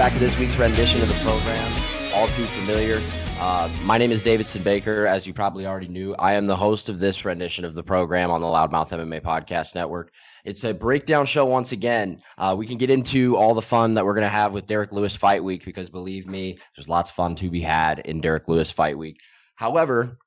back to this week's rendition of the program, all too familiar. My name is Davidson Baker, as you probably already knew. I am the host of this rendition of the program on the Loudmouth MMA Podcast Network. It's a breakdown show once again. We can get into all the fun that we're going to have with Derek Lewis Fight Week, because believe me, there's lots of fun to be had in Derek Lewis Fight Week. However,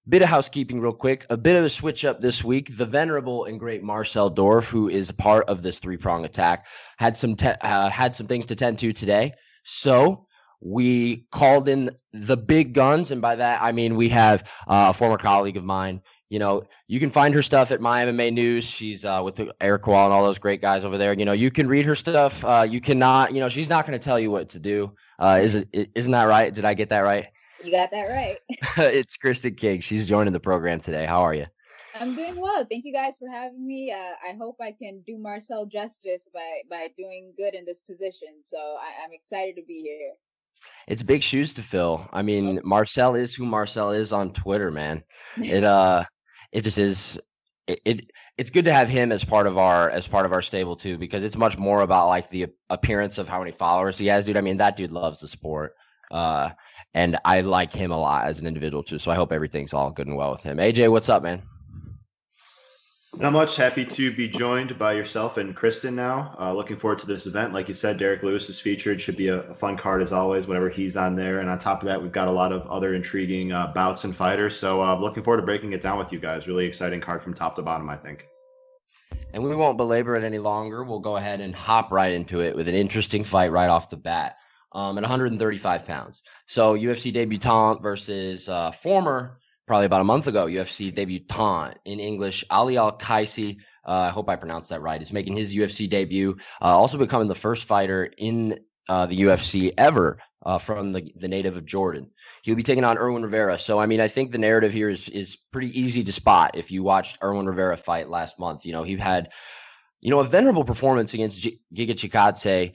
bit of housekeeping real quick, a bit of a switch up this week. The venerable and great Marcel Dorff, who is a part of this three-prong attack, had some things to tend to today. So we called in the big guns, and by that I mean we have a former colleague of mine. You know, you can find her stuff at My MMA News. She's with Eric Wall and all those great guys over there. You know, you can read her stuff. You cannot, she's not going to tell you what to do. Isn't that right? Did I get that right? You got that right. It's Kristen King. She's joining the program today. How are you? I'm doing well. Thank you guys for having me. I hope I can do Marcel justice by doing good in this position. So I'm excited to be here. It's big shoes to fill. I mean, Marcel is who Marcel is on Twitter, man. It just is. It's good to have him as part of our stable too, because it's much more about like the appearance of how many followers he has, dude. I mean, that dude loves the sport. And I like him a lot as an individual too. So I hope everything's all good and well with him. AJ, what's up, man? Not much. Happy to be joined by yourself and Kristen now. Looking forward to this event. Like you said, Derek Lewis is featured. Should be a fun card as always whenever he's on there. And on top of that, we've got a lot of other intriguing bouts and fighters. So looking forward to breaking it down with you guys. Really exciting card from top to bottom, I think. And we won't belabor it any longer. We'll go ahead and hop right into it with an interesting fight right off the bat. At 135 pounds. So UFC debutant versus former, probably about a month ago, UFC debutant in English, Ali Al-Kaisi. I hope I pronounced that right. He's making his UFC debut, also becoming the first fighter in the UFC ever from the native of Jordan. He'll be taking on Erwin Rivera. So, I mean, I think the narrative here is pretty easy to spot if you watched Erwin Rivera fight last month. You know, he had a venerable performance against Giga Chikadze.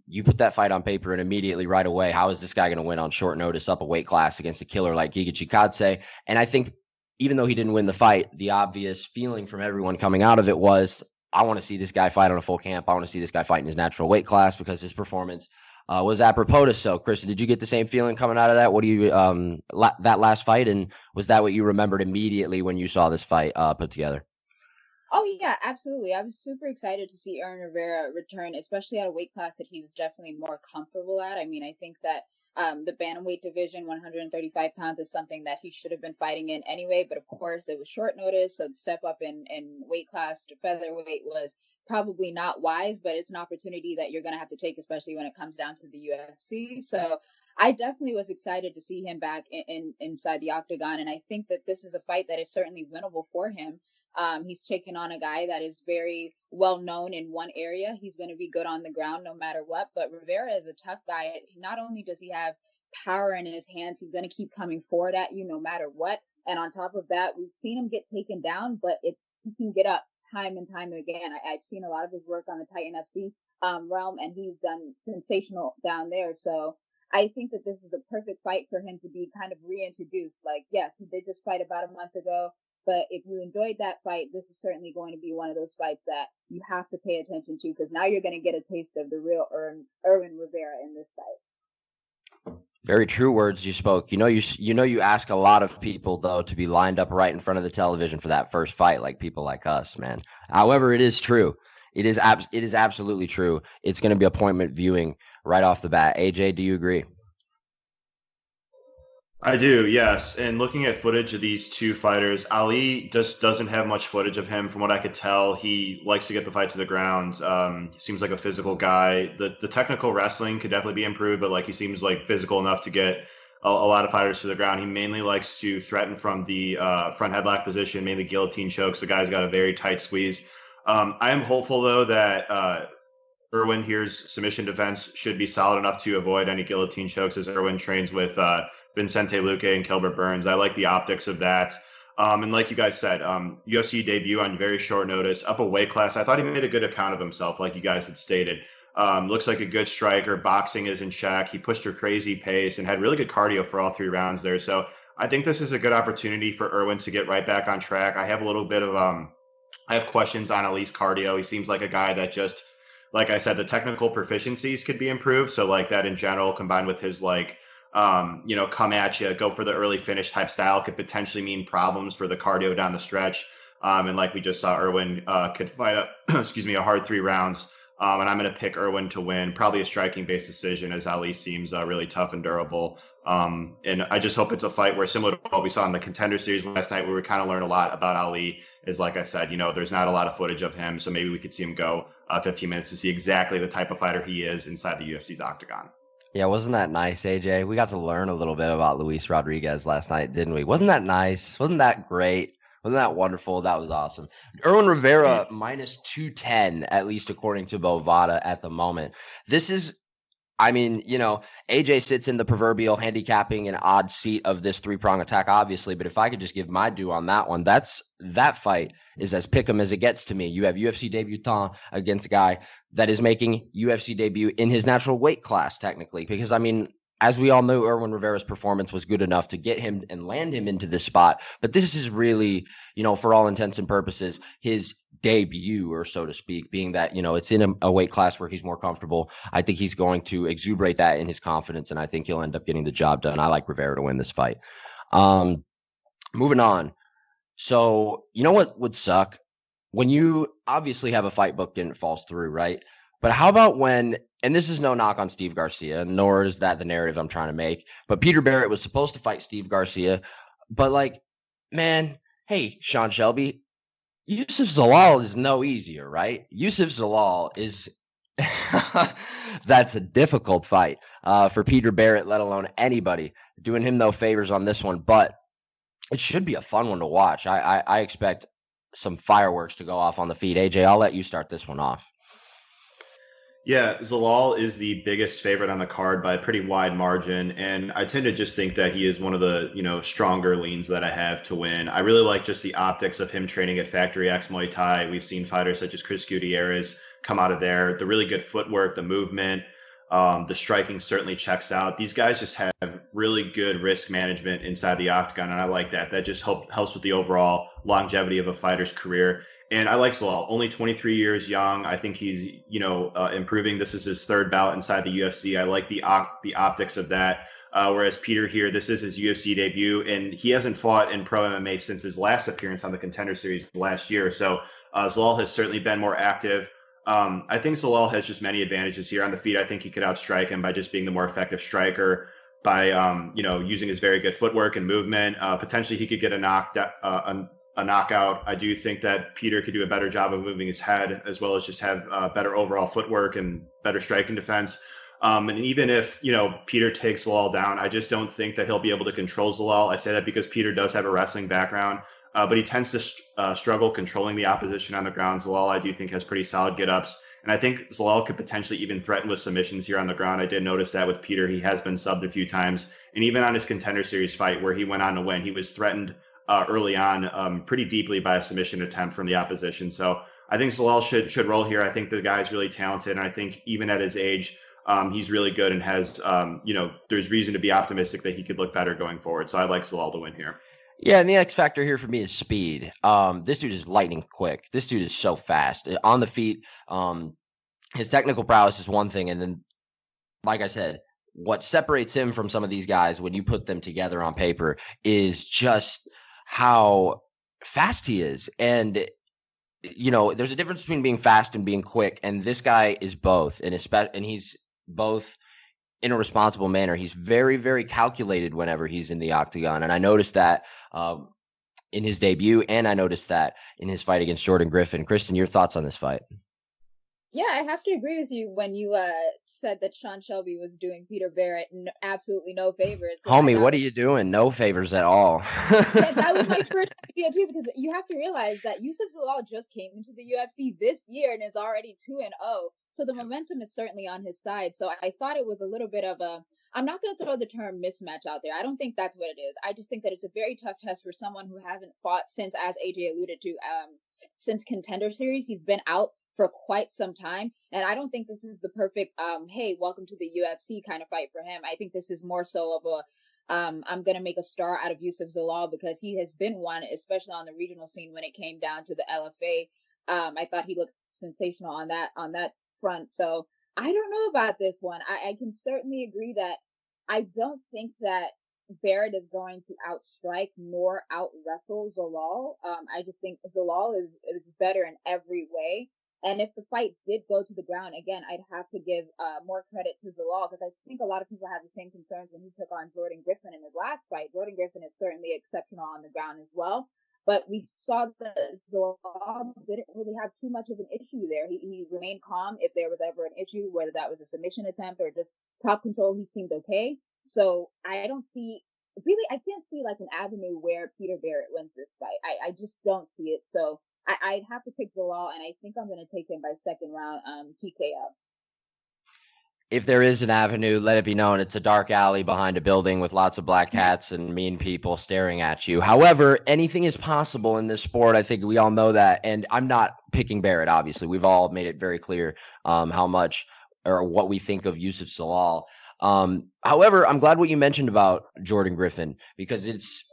You put that fight on paper and immediately right away, how is this guy going to win on short notice up a weight class against a killer like Giga Chikadze? And I think even though he didn't win the fight, the obvious feeling from everyone coming out of it was, I want to see this guy fight on a full camp. I want to see this guy fight in his natural weight class, because his performance was apropos to so. Kristen, did you get the same feeling coming out of that? What do you that last fight, and was that what you remembered immediately when you saw this fight put together? Oh, yeah, absolutely. I was super excited to see Erwin Rivera return, especially at a weight class that he was definitely more comfortable at. I mean, I think that the bantamweight division, 135 pounds, is something that he should have been fighting in anyway. But of course, it was short notice. So the step up in weight class to featherweight was probably not wise, but it's an opportunity that you're going to have to take, especially when it comes down to the UFC. So I definitely was excited to see him back inside the octagon. And I think that this is a fight that is certainly winnable for him. He's taken on a guy that is very well known in one area. He's going to be good on the ground no matter what. But Rivera is a tough guy. Not only does he have power in his hands, he's going to keep coming forward at you no matter what. And on top of that, we've seen him get taken down, but he can get up time and time again. I've seen a lot of his work on the Titan FC realm, and he's done sensational down there. So I think that this is the perfect fight for him to be kind of reintroduced. Like, yes, he did this fight about a month ago. But if you enjoyed that fight, this is certainly going to be one of those fights that you have to pay attention to, because now you're going to get a taste of the real Erwin Rivera in this fight. Very true words you spoke. You ask a lot of people, though, to be lined up right in front of the television for that first fight, like people like us, man. However, it is true. It is absolutely true. It's going to be appointment viewing right off the bat. AJ, do you agree? I do, yes. And looking at footage of these two fighters, Ali just doesn't have much footage of him. From what I could tell, he likes to get the fight to the ground. He seems like a physical guy. The technical wrestling could definitely be improved, but he seems like physical enough to get a lot of fighters to the ground. He mainly likes to threaten from the front headlock position, mainly guillotine chokes. The guy's got a very tight squeeze. I am hopeful, though, that Erwin here's submission defense should be solid enough to avoid any guillotine chokes, as Erwin trains with Vincente Luque and Kelbert Burns. I like the optics of that. And like you guys said, UFC debut on very short notice, up a weight class. I thought he made a good account of himself, like you guys had stated. Looks like a good striker. Boxing is in check. He pushed a crazy pace and had really good cardio for all 3 rounds there. So I think this is a good opportunity for Erwin to get right back on track. I have a little bit of I have questions on Ali's cardio. He seems like a guy that just like I said, the technical proficiencies could be improved. So like that in general, combined with his like, come at you, go for the early finish type style could potentially mean problems for the cardio down the stretch. And like we just saw, Erwin could fight a, excuse me, a hard 3 rounds. And I'm going to pick Erwin to win, probably a striking based decision, as Ali seems really tough and durable. And I just hope it's a fight where, similar to what we saw in the Contender Series last night, where we kind of learned a lot about Ali, is like I said, there's not a lot of footage of him, so maybe we could see him go 15 minutes to see exactly the type of fighter he is inside the UFC's octagon. Yeah, wasn't that nice, AJ? We got to learn a little bit about Luis Rodriguez last night, didn't we? Wasn't that nice? Wasn't that great? Wasn't that wonderful? That was awesome. Erwin Rivera minus 210, at least according to Bovada at the moment. This is, AJ sits in the proverbial handicapping and odd seat of this three-prong attack, obviously. But if I could just give my due on that one, that fight is as pick'em as it gets to me. You have UFC debutant against a guy that is making UFC debut in his natural weight class, technically. Because, as we all know, Erwin Rivera's performance was good enough to get him and land him into this spot. But this is really, for all intents and purposes, his debut, or so to speak, being that, it's in a weight class where he's more comfortable. I think he's going to exuberate that in his confidence, and I think he'll end up getting the job done. I like Rivera to win this fight. Moving on. So, what would suck? When you obviously have a fight booked and it falls through, right? But how about when, and this is no knock on Steve Garcia, nor is that the narrative I'm trying to make, but Peter Barrett was supposed to fight Steve Garcia, but man, hey, Sean Shelby, Yusuf Zalal is no easier, right? Yusuf Zalal is that's a difficult fight for Peter Barrett, let alone anybody. Doing him no favors on this one, but it should be a fun one to watch. I expect some fireworks to go off on the feed. AJ, I'll let you start this one off. Yeah, Zalal is the biggest favorite on the card by a pretty wide margin, and I tend to just think that he is one of the, stronger leans that I have to win. I really like just the optics of him training at Factory X Muay Thai. We've seen fighters such as Chris Gutierrez come out of there. The really good footwork, the movement, the striking certainly checks out. These guys just have really good risk management inside the octagon, and I like that. That just helps with the overall longevity of a fighter's career. And I like Zalal, only 23 years young. I think he's, improving. This is his third bout inside the UFC. I like the optics of that. Whereas Peter here, this is his UFC debut, and he hasn't fought in pro MMA since his last appearance on the Contender Series last year. So Zalal has certainly been more active. I think Zalal has just many advantages here on the feet. I think he could outstrike him by just being the more effective striker, by using his very good footwork and movement. Potentially, he could get a knockout. I do think that Peter could do a better job of moving his head, as well as just have better overall footwork and better striking defense. And even if, Peter takes Zalal down, I just don't think that he'll be able to control Zalal. I say that because Peter does have a wrestling background, but he tends to struggle controlling the opposition on the ground. Zalal, I do think, has pretty solid get-ups. And I think Zalal could potentially even threaten with submissions here on the ground. I did notice that with Peter. He has been subbed a few times. And even on his Contender Series fight where he went on to win, he was threatened early on pretty deeply by a submission attempt from the opposition. So I think Zalal should roll here. I think the guy's really talented, and I think even at his age, he's really good and has, there's reason to be optimistic that he could look better going forward. So I like Zalal to win here. Yeah, and the X factor here for me is speed. This dude is lightning quick. This dude is so fast on the feet. His technical prowess is one thing, and then, like I said, what separates him from some of these guys when you put them together on paper is just how fast he is. And, there's a difference between being fast and being quick. And this guy is both. And he's both in a responsible manner. He's very, very calculated whenever he's in the octagon. And I noticed that in his debut, and I noticed that in his fight against Jordan Griffin. Kristen, your thoughts on this fight? Yeah, I have to agree with you when you said that Sean Shelby was doing Peter Barrett absolutely no favors. Homie, what are you doing? No favors at all. Yeah, that was my first idea too, because you have to realize that Yusuf Zalal just came into the UFC this year and is already 2-0. So the momentum is certainly on his side. So I thought it was a little bit of a, I'm not going to throw the term mismatch out there. I don't think that's what it is. I just think that it's a very tough test for someone who hasn't fought since, as AJ alluded to, since Contender Series. He's been out for quite some time. And I don't think this is the perfect, hey, welcome to the UFC kind of fight for him. I think this is more so of a, I'm going to make a star out of Yusuf Zalal, because he has been one, especially on the regional scene when it came down to the LFA. I thought he looked sensational on that front. So I don't know about this one. I can certainly agree that I don't think that Barrett is going to outstrike nor out wrestle Zalal. I just think Zalal is better in every way. And if the fight did go to the ground, again, I'd have to give more credit to Zalal because I think a lot of people have the same concerns when he took on Jordan Griffin in his last fight. Jordan Griffin is certainly exceptional on the ground as well. But we saw that Zalal didn't really have too much of an issue there. He remained calm if there was ever an issue, whether that was a submission attempt or just top control. He seemed okay. So I don't see really. I can't see like an avenue where Peter Barrett wins this fight. I just don't see it. So I'd have to pick Zalal, and I think I'm going to take him by second round TKO. If there is an avenue, let it be known it's a dark alley behind a building with lots of black hats and mean people staring at you. However, anything is possible in this sport. I think we all know that. And I'm not picking Barrett, obviously. We've all made it very clear how much or what we think of Yusuf Zalal. However, I'm glad what you mentioned about Jordan Griffin because it's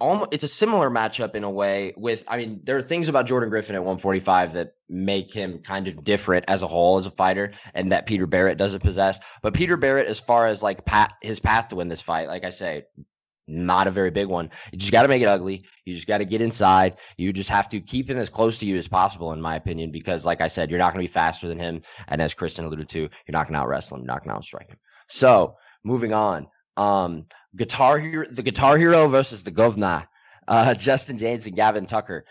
a similar matchup in a way there are things about Jordan Griffin at 145 that make him kind of different as a whole as a fighter and that Peter Barrett doesn't possess. But Peter Barrett, as far as like his path to win this fight, like I say, not a very big one. You just got to make it ugly. You just got to get inside. You just have to keep him as close to you as possible, in my opinion, because like I said, you're not going to be faster than him. And as Kristen alluded to, you're not going to out wrestle him. You're not going to outstrike him. So moving on. The Guitar Hero versus the Govna, Justin James and Gavin Tucker.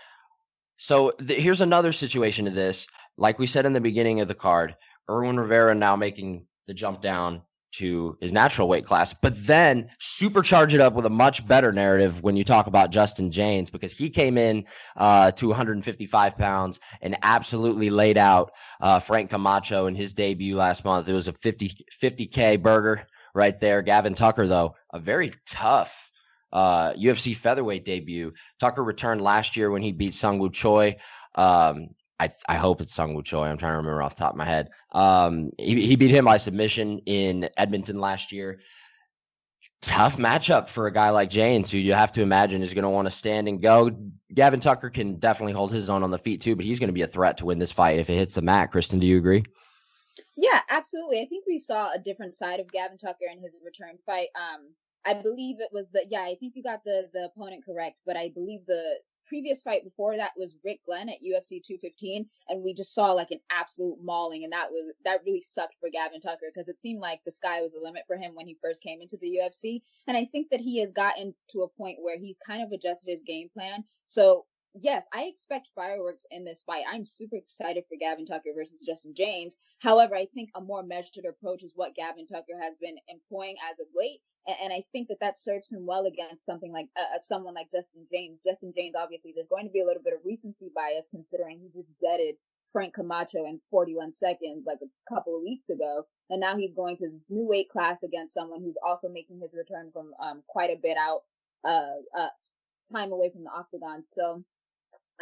So here's another situation to this. Like we said in the beginning of the card, Erwin Rivera now making the jump down to his natural weight class, but then supercharge it up with a much better narrative when you talk about Justin James, because he came in to 155 pounds and absolutely laid out Frank Camacho in his debut last month. It was a 50K burger right there. Gavin Tucker, though, a very tough UFC featherweight debut. Tucker returned last year when he beat Sungwoo Choi. I hope it's Sungwoo Choi. I'm trying to remember off the top of my head. He beat him by submission in Edmonton last year. Tough matchup for a guy like James, who you have to imagine is going to want to stand and go. Gavin Tucker can definitely hold his own on the feet too, but he's going to be a threat to win this fight if it hits the mat. Kristen, do you agree? Yeah, absolutely. I think we saw a different side of Gavin Tucker in his return fight. I believe it was I think you got the opponent correct, but I believe the previous fight before that was Rick Glenn at UFC 215, and we just saw like an absolute mauling, and that really sucked for Gavin Tucker because it seemed like the sky was the limit for him when he first came into the UFC, and I think that he has gotten to a point where he's kind of adjusted his game plan. So yes, I expect fireworks in this fight. I'm super excited for Gavin Tucker versus Justin James. However, I think a more measured approach is what Gavin Tucker has been employing as of late. And I think that serves him well against something like someone like Justin James. Justin James, obviously, there's going to be a little bit of recency bias considering he just deaded Frank Camacho in 41 seconds like a couple of weeks ago. And now he's going to this new weight class against someone who's also making his return from quite a bit out time away from the octagon. So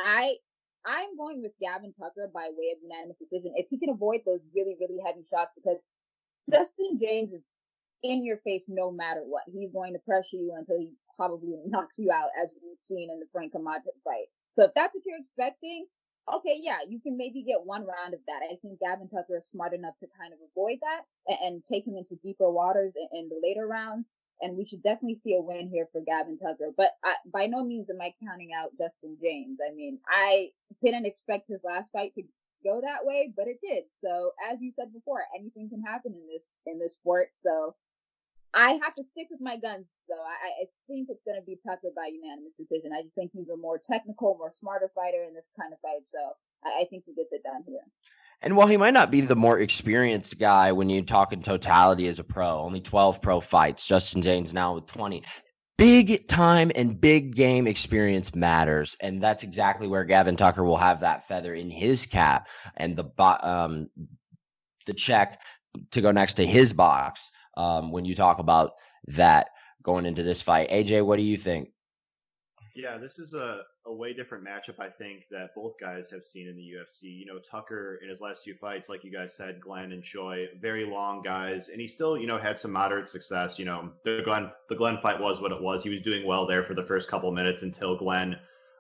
I'm going with Gavin Tucker by way of unanimous decision. If he can avoid those really, really heavy shots, because Justin James is in your face no matter what. He's going to pressure you until he probably knocks you out, as we've seen in the Frank Camacho fight. So if that's what you're expecting, okay, yeah, you can maybe get one round of that. I think Gavin Tucker is smart enough to kind of avoid that and take him into deeper waters in the later rounds. And we should definitely see a win here for Gavin Tucker. But by no means am I counting out Justin James. I mean, I didn't expect his last fight to go that way, but it did. So as you said before, anything can happen in this sport. So I have to stick with my guns, though. I think it's going to be Tucker by unanimous decision. I just think he's a more technical, more smarter fighter in this kind of fight. So I think he gets it done here. And while he might not be the more experienced guy when you talk in totality as a pro, only 12 pro fights, Justin James now with 20. Big time and big game experience matters, and that's exactly where Gavin Tucker will have that feather in his cap and the check to go next to his box when you talk about that going into this fight. AJ, what do you think? Yeah, this is a way different matchup, I think, that both guys have seen in the UFC. You know, Tucker in his last two fights, like you guys said, Glenn and Choi, very long guys, and he still, had some moderate success. The Glenn fight was what it was. He was doing well there for the first couple minutes until Glenn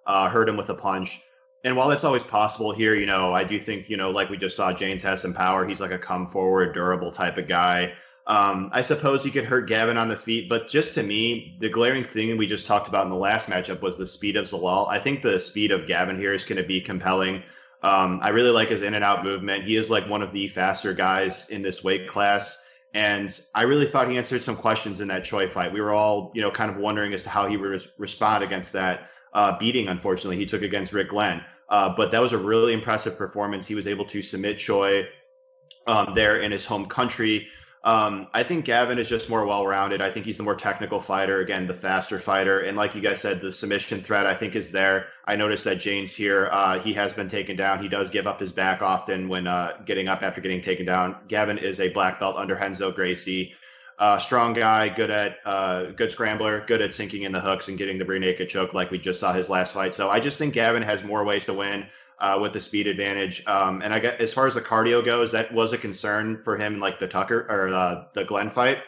hurt him with a punch. And while that's always possible here, I do think, like we just saw, James has some power. He's like a come forward, durable type of guy. I suppose he could hurt Gavin on the feet, but just to me, the glaring thing we just talked about in the last matchup was the speed of Zalal. I think the speed of Gavin here is going to be compelling. I really like his in and out movement. He is like one of the faster guys in this weight class. And I really thought he answered some questions in that Choi fight. We were all, kind of wondering as to how he would respond against that beating, unfortunately, he took against Rick Glenn. But that was a really impressive performance. He was able to submit Choi there in his home country. I think Gavin is just more well-rounded. I think he's the more technical fighter, again, the faster fighter. And like you guys said, the submission threat, I think, is there. I noticed that James here, he has been taken down. He does give up his back often when getting up after getting taken down. Gavin is a black belt under Renzo Gracie. Strong guy, good scrambler, good at sinking in the hooks and getting the rear naked choke like we just saw his last fight. So I just think Gavin has more ways to win with the speed advantage. And I get as far as the cardio goes, that was a concern for him, like the Tucker or the Glenn fight.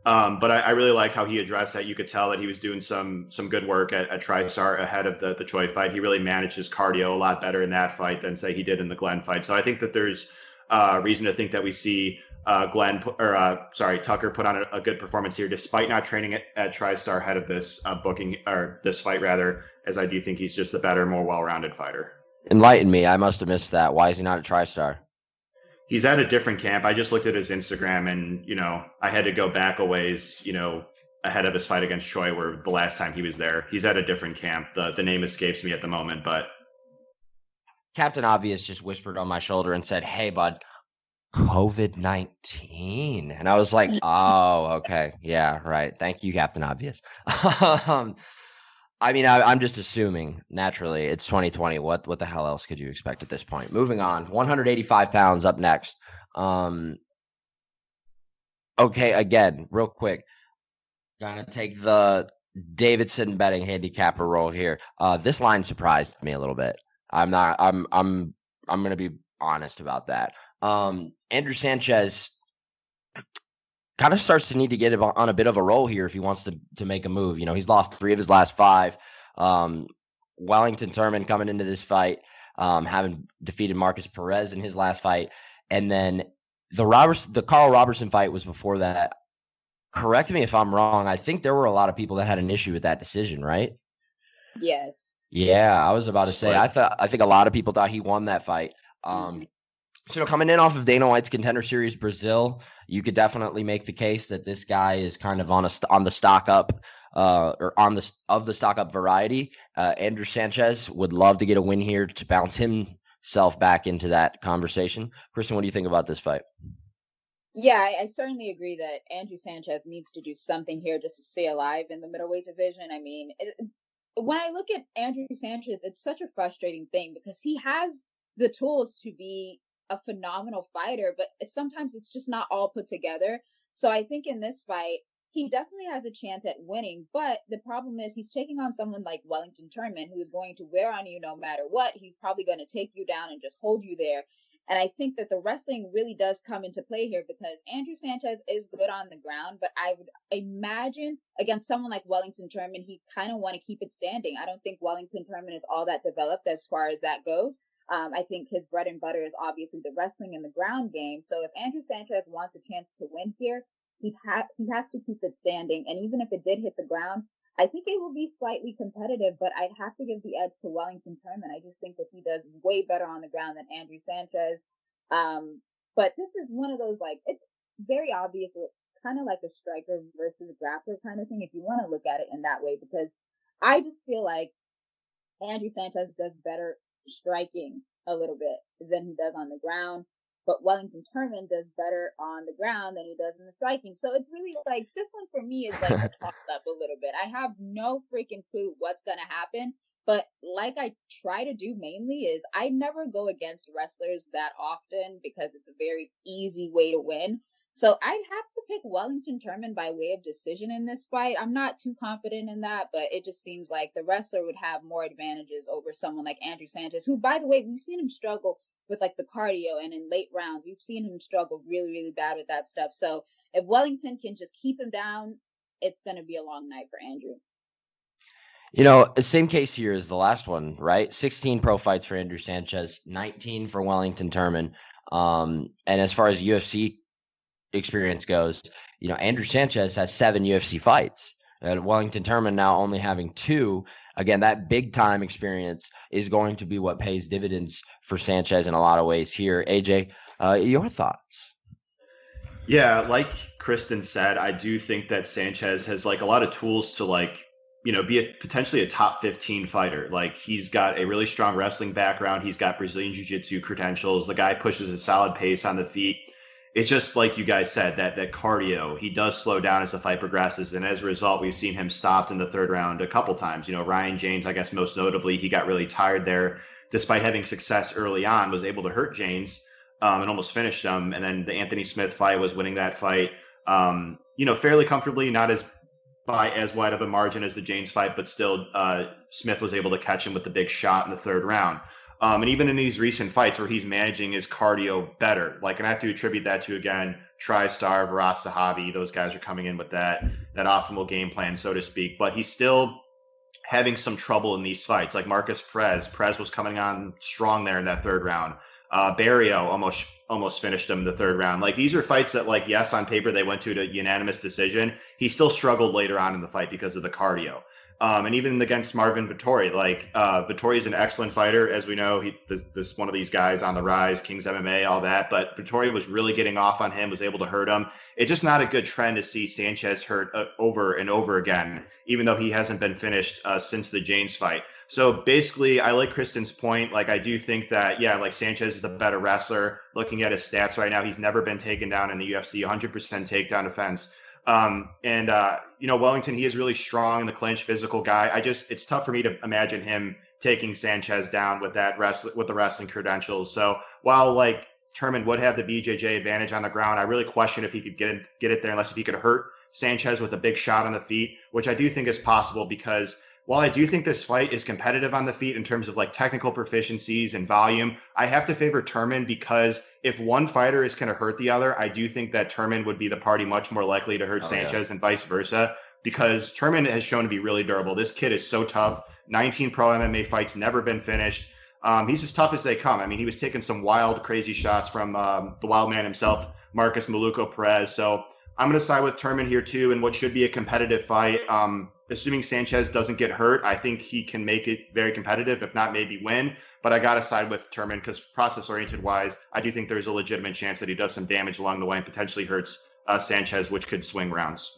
But I really like how he addressed that. You could tell that he was doing some good work at TriStar ahead of the Choi fight. He really managed his cardio a lot better in that fight than say he did in the Glenn fight. So I think that there's reason to think that we see Tucker put on a good performance here, despite not training at TriStar ahead of this booking or this fight rather, as I do think he's just the better, more well-rounded fighter. Enlighten me. I must have missed that. Why is he not a TriStar? He's at a different camp. I just looked at his Instagram and, I had to go back a ways, ahead of his fight against Choi, where the last time he was there. He's at a different camp. The name escapes me at the moment, but Captain Obvious just whispered on my shoulder and said, "Hey, bud, COVID-19." And I was like, oh, okay. Yeah, right. Thank you, Captain Obvious. I mean, I'm just assuming, naturally, it's 2020. What the hell else could you expect at this point? Moving on, 185 pounds up next. Okay, again, real quick. Gonna take the Davidson betting handicapper role here. This line surprised me a little bit. I'm gonna be honest about that. Andrew Sanchez kind of starts to need to get on a bit of a roll here if he wants to make a move. He's lost 3 of his last 5. Wellington Turman coming into this fight, having defeated Marcus Perez in his last fight. And then the Carl Robertson fight was before that. Correct me if I'm wrong. I think there were a lot of people that had an issue with that decision, right? Yes. Yeah, I was about to say, I think a lot of people thought he won that fight. So coming in off of Dana White's Contender Series Brazil, you could definitely make the case that this guy is kind of on the stock up, or of the stock up variety. Andrew Sanchez would love to get a win here to bounce himself back into that conversation. Kristen, what do you think about this fight? Yeah, I certainly agree that Andrew Sanchez needs to do something here just to stay alive in the middleweight division. I mean, when I look at Andrew Sanchez, it's such a frustrating thing because he has the tools to be a phenomenal fighter, but sometimes it's just not all put together. So I think in this fight, he definitely has a chance at winning, but the problem is he's taking on someone like Wellington Turman, who is going to wear on you no matter what. He's probably going to take you down and just hold you there. And I think that the wrestling really does come into play here because Andrew Sanchez is good on the ground, but I would imagine against someone like Wellington Turman, he kind of want to keep it standing. I don't think Wellington Turman is all that developed as far as that goes. I think his bread and butter is obviously the wrestling and the ground game. So if Andrew Sanchez wants a chance to win here, he has to keep it standing. And even if it did hit the ground, I think it will be slightly competitive, but I'd have to give the edge to Wellington Turman. I just think that he does way better on the ground than Andrew Sanchez. But this is one of those, like, it's very obvious, kind of like a striker versus a grappler kind of thing, if you want to look at it in that way, because I just feel like Andrew Sanchez does better striking a little bit than he does on the ground. But Wellington Turman does better on the ground than he does in the striking. So it's really like, this one for me is like a toss up a little bit. I have no freaking clue what's going to happen. But like I try to do mainly is I never go against wrestlers that often because it's a very easy way to win. So I'd have to pick Wellington Turman by way of decision in this fight. I'm not too confident in that, but it just seems like the wrestler would have more advantages over someone like Andrew Sanchez, who, by the way, we've seen him struggle with like the cardio, and in late rounds, we've seen him struggle really, really bad with that stuff. So if Wellington can just keep him down, it's going to be a long night for Andrew. Same case here as the last one, right? 16 pro fights for Andrew Sanchez, 19 for Wellington Turman. And as far as UFC experience goes, Andrew Sanchez has 7 UFC fights. And Wellington Turman now only having 2. Again, that big time experience is going to be what pays dividends for Sanchez in a lot of ways here. AJ, your thoughts? Yeah, like Kristen said, I do think that Sanchez has like a lot of tools to be potentially a top 15 fighter. Like he's got a really strong wrestling background. He's got Brazilian Jiu-Jitsu credentials. The guy pushes a solid pace on the feet. It's just like you guys said, that cardio, he does slow down as the fight progresses. And as a result, we've seen him stopped in the third round a couple times. Ryan James, I guess most notably, he got really tired there despite having success early on, was able to hurt James and almost finished him. And then the Anthony Smith fight was winning that fight, fairly comfortably, not by as wide of a margin as the James fight, but still Smith was able to catch him with the big shot in the third round. And even in these recent fights where he's managing his cardio better, and I have to attribute that to, again, TriStar, Viras Sahabi, those guys are coming in with that optimal game plan, so to speak. But he's still having some trouble in these fights. Like Marcus Perez was coming on strong there in that third round. Barrio almost finished him in the third round. Like these are fights that, yes, on paper they went to a unanimous decision. He still struggled later on in the fight because of the cardio. And even against Marvin Vettori, Vettori is an excellent fighter, as we know. This one of these guys on the rise, King's MMA, all that. But Vettori was really getting off on him, was able to hurt him. It's just not a good trend to see Sanchez hurt over and over again, even though he hasn't been finished since the James fight. So basically, I like Kristen's point. I do think that, Sanchez is the better wrestler. Looking at his stats right now, he's never been taken down in the UFC, 100% takedown defense. Wellington, he is really strong in the clinch, physical guy. It's tough for me to imagine him taking Sanchez down with the wrestling credentials. So while Turman would have the BJJ advantage on the ground, I really question if he could get it there unless if he could hurt Sanchez with a big shot on the feet, which I do think is possible because while I do think this fight is competitive on the feet in terms of technical proficiencies and volume, I have to favor Turman because if one fighter is going to hurt the other, I do think that Turman would be the party much more likely to hurt Sanchez and vice versa because Turman has shown to be really durable. This kid is so tough. 19 pro MMA fights, never been finished. He's as tough as they come. I mean, he was taking some wild, crazy shots from the wild man himself, Marcus Maluco Perez. So I'm going to side with Turman here too in what should be a competitive fight. Assuming Sanchez doesn't get hurt, I think he can make it very competitive, if not maybe win. But I got to side with Turman because process-oriented wise, I do think there's a legitimate chance that he does some damage along the way and potentially hurts Sanchez, which could swing rounds.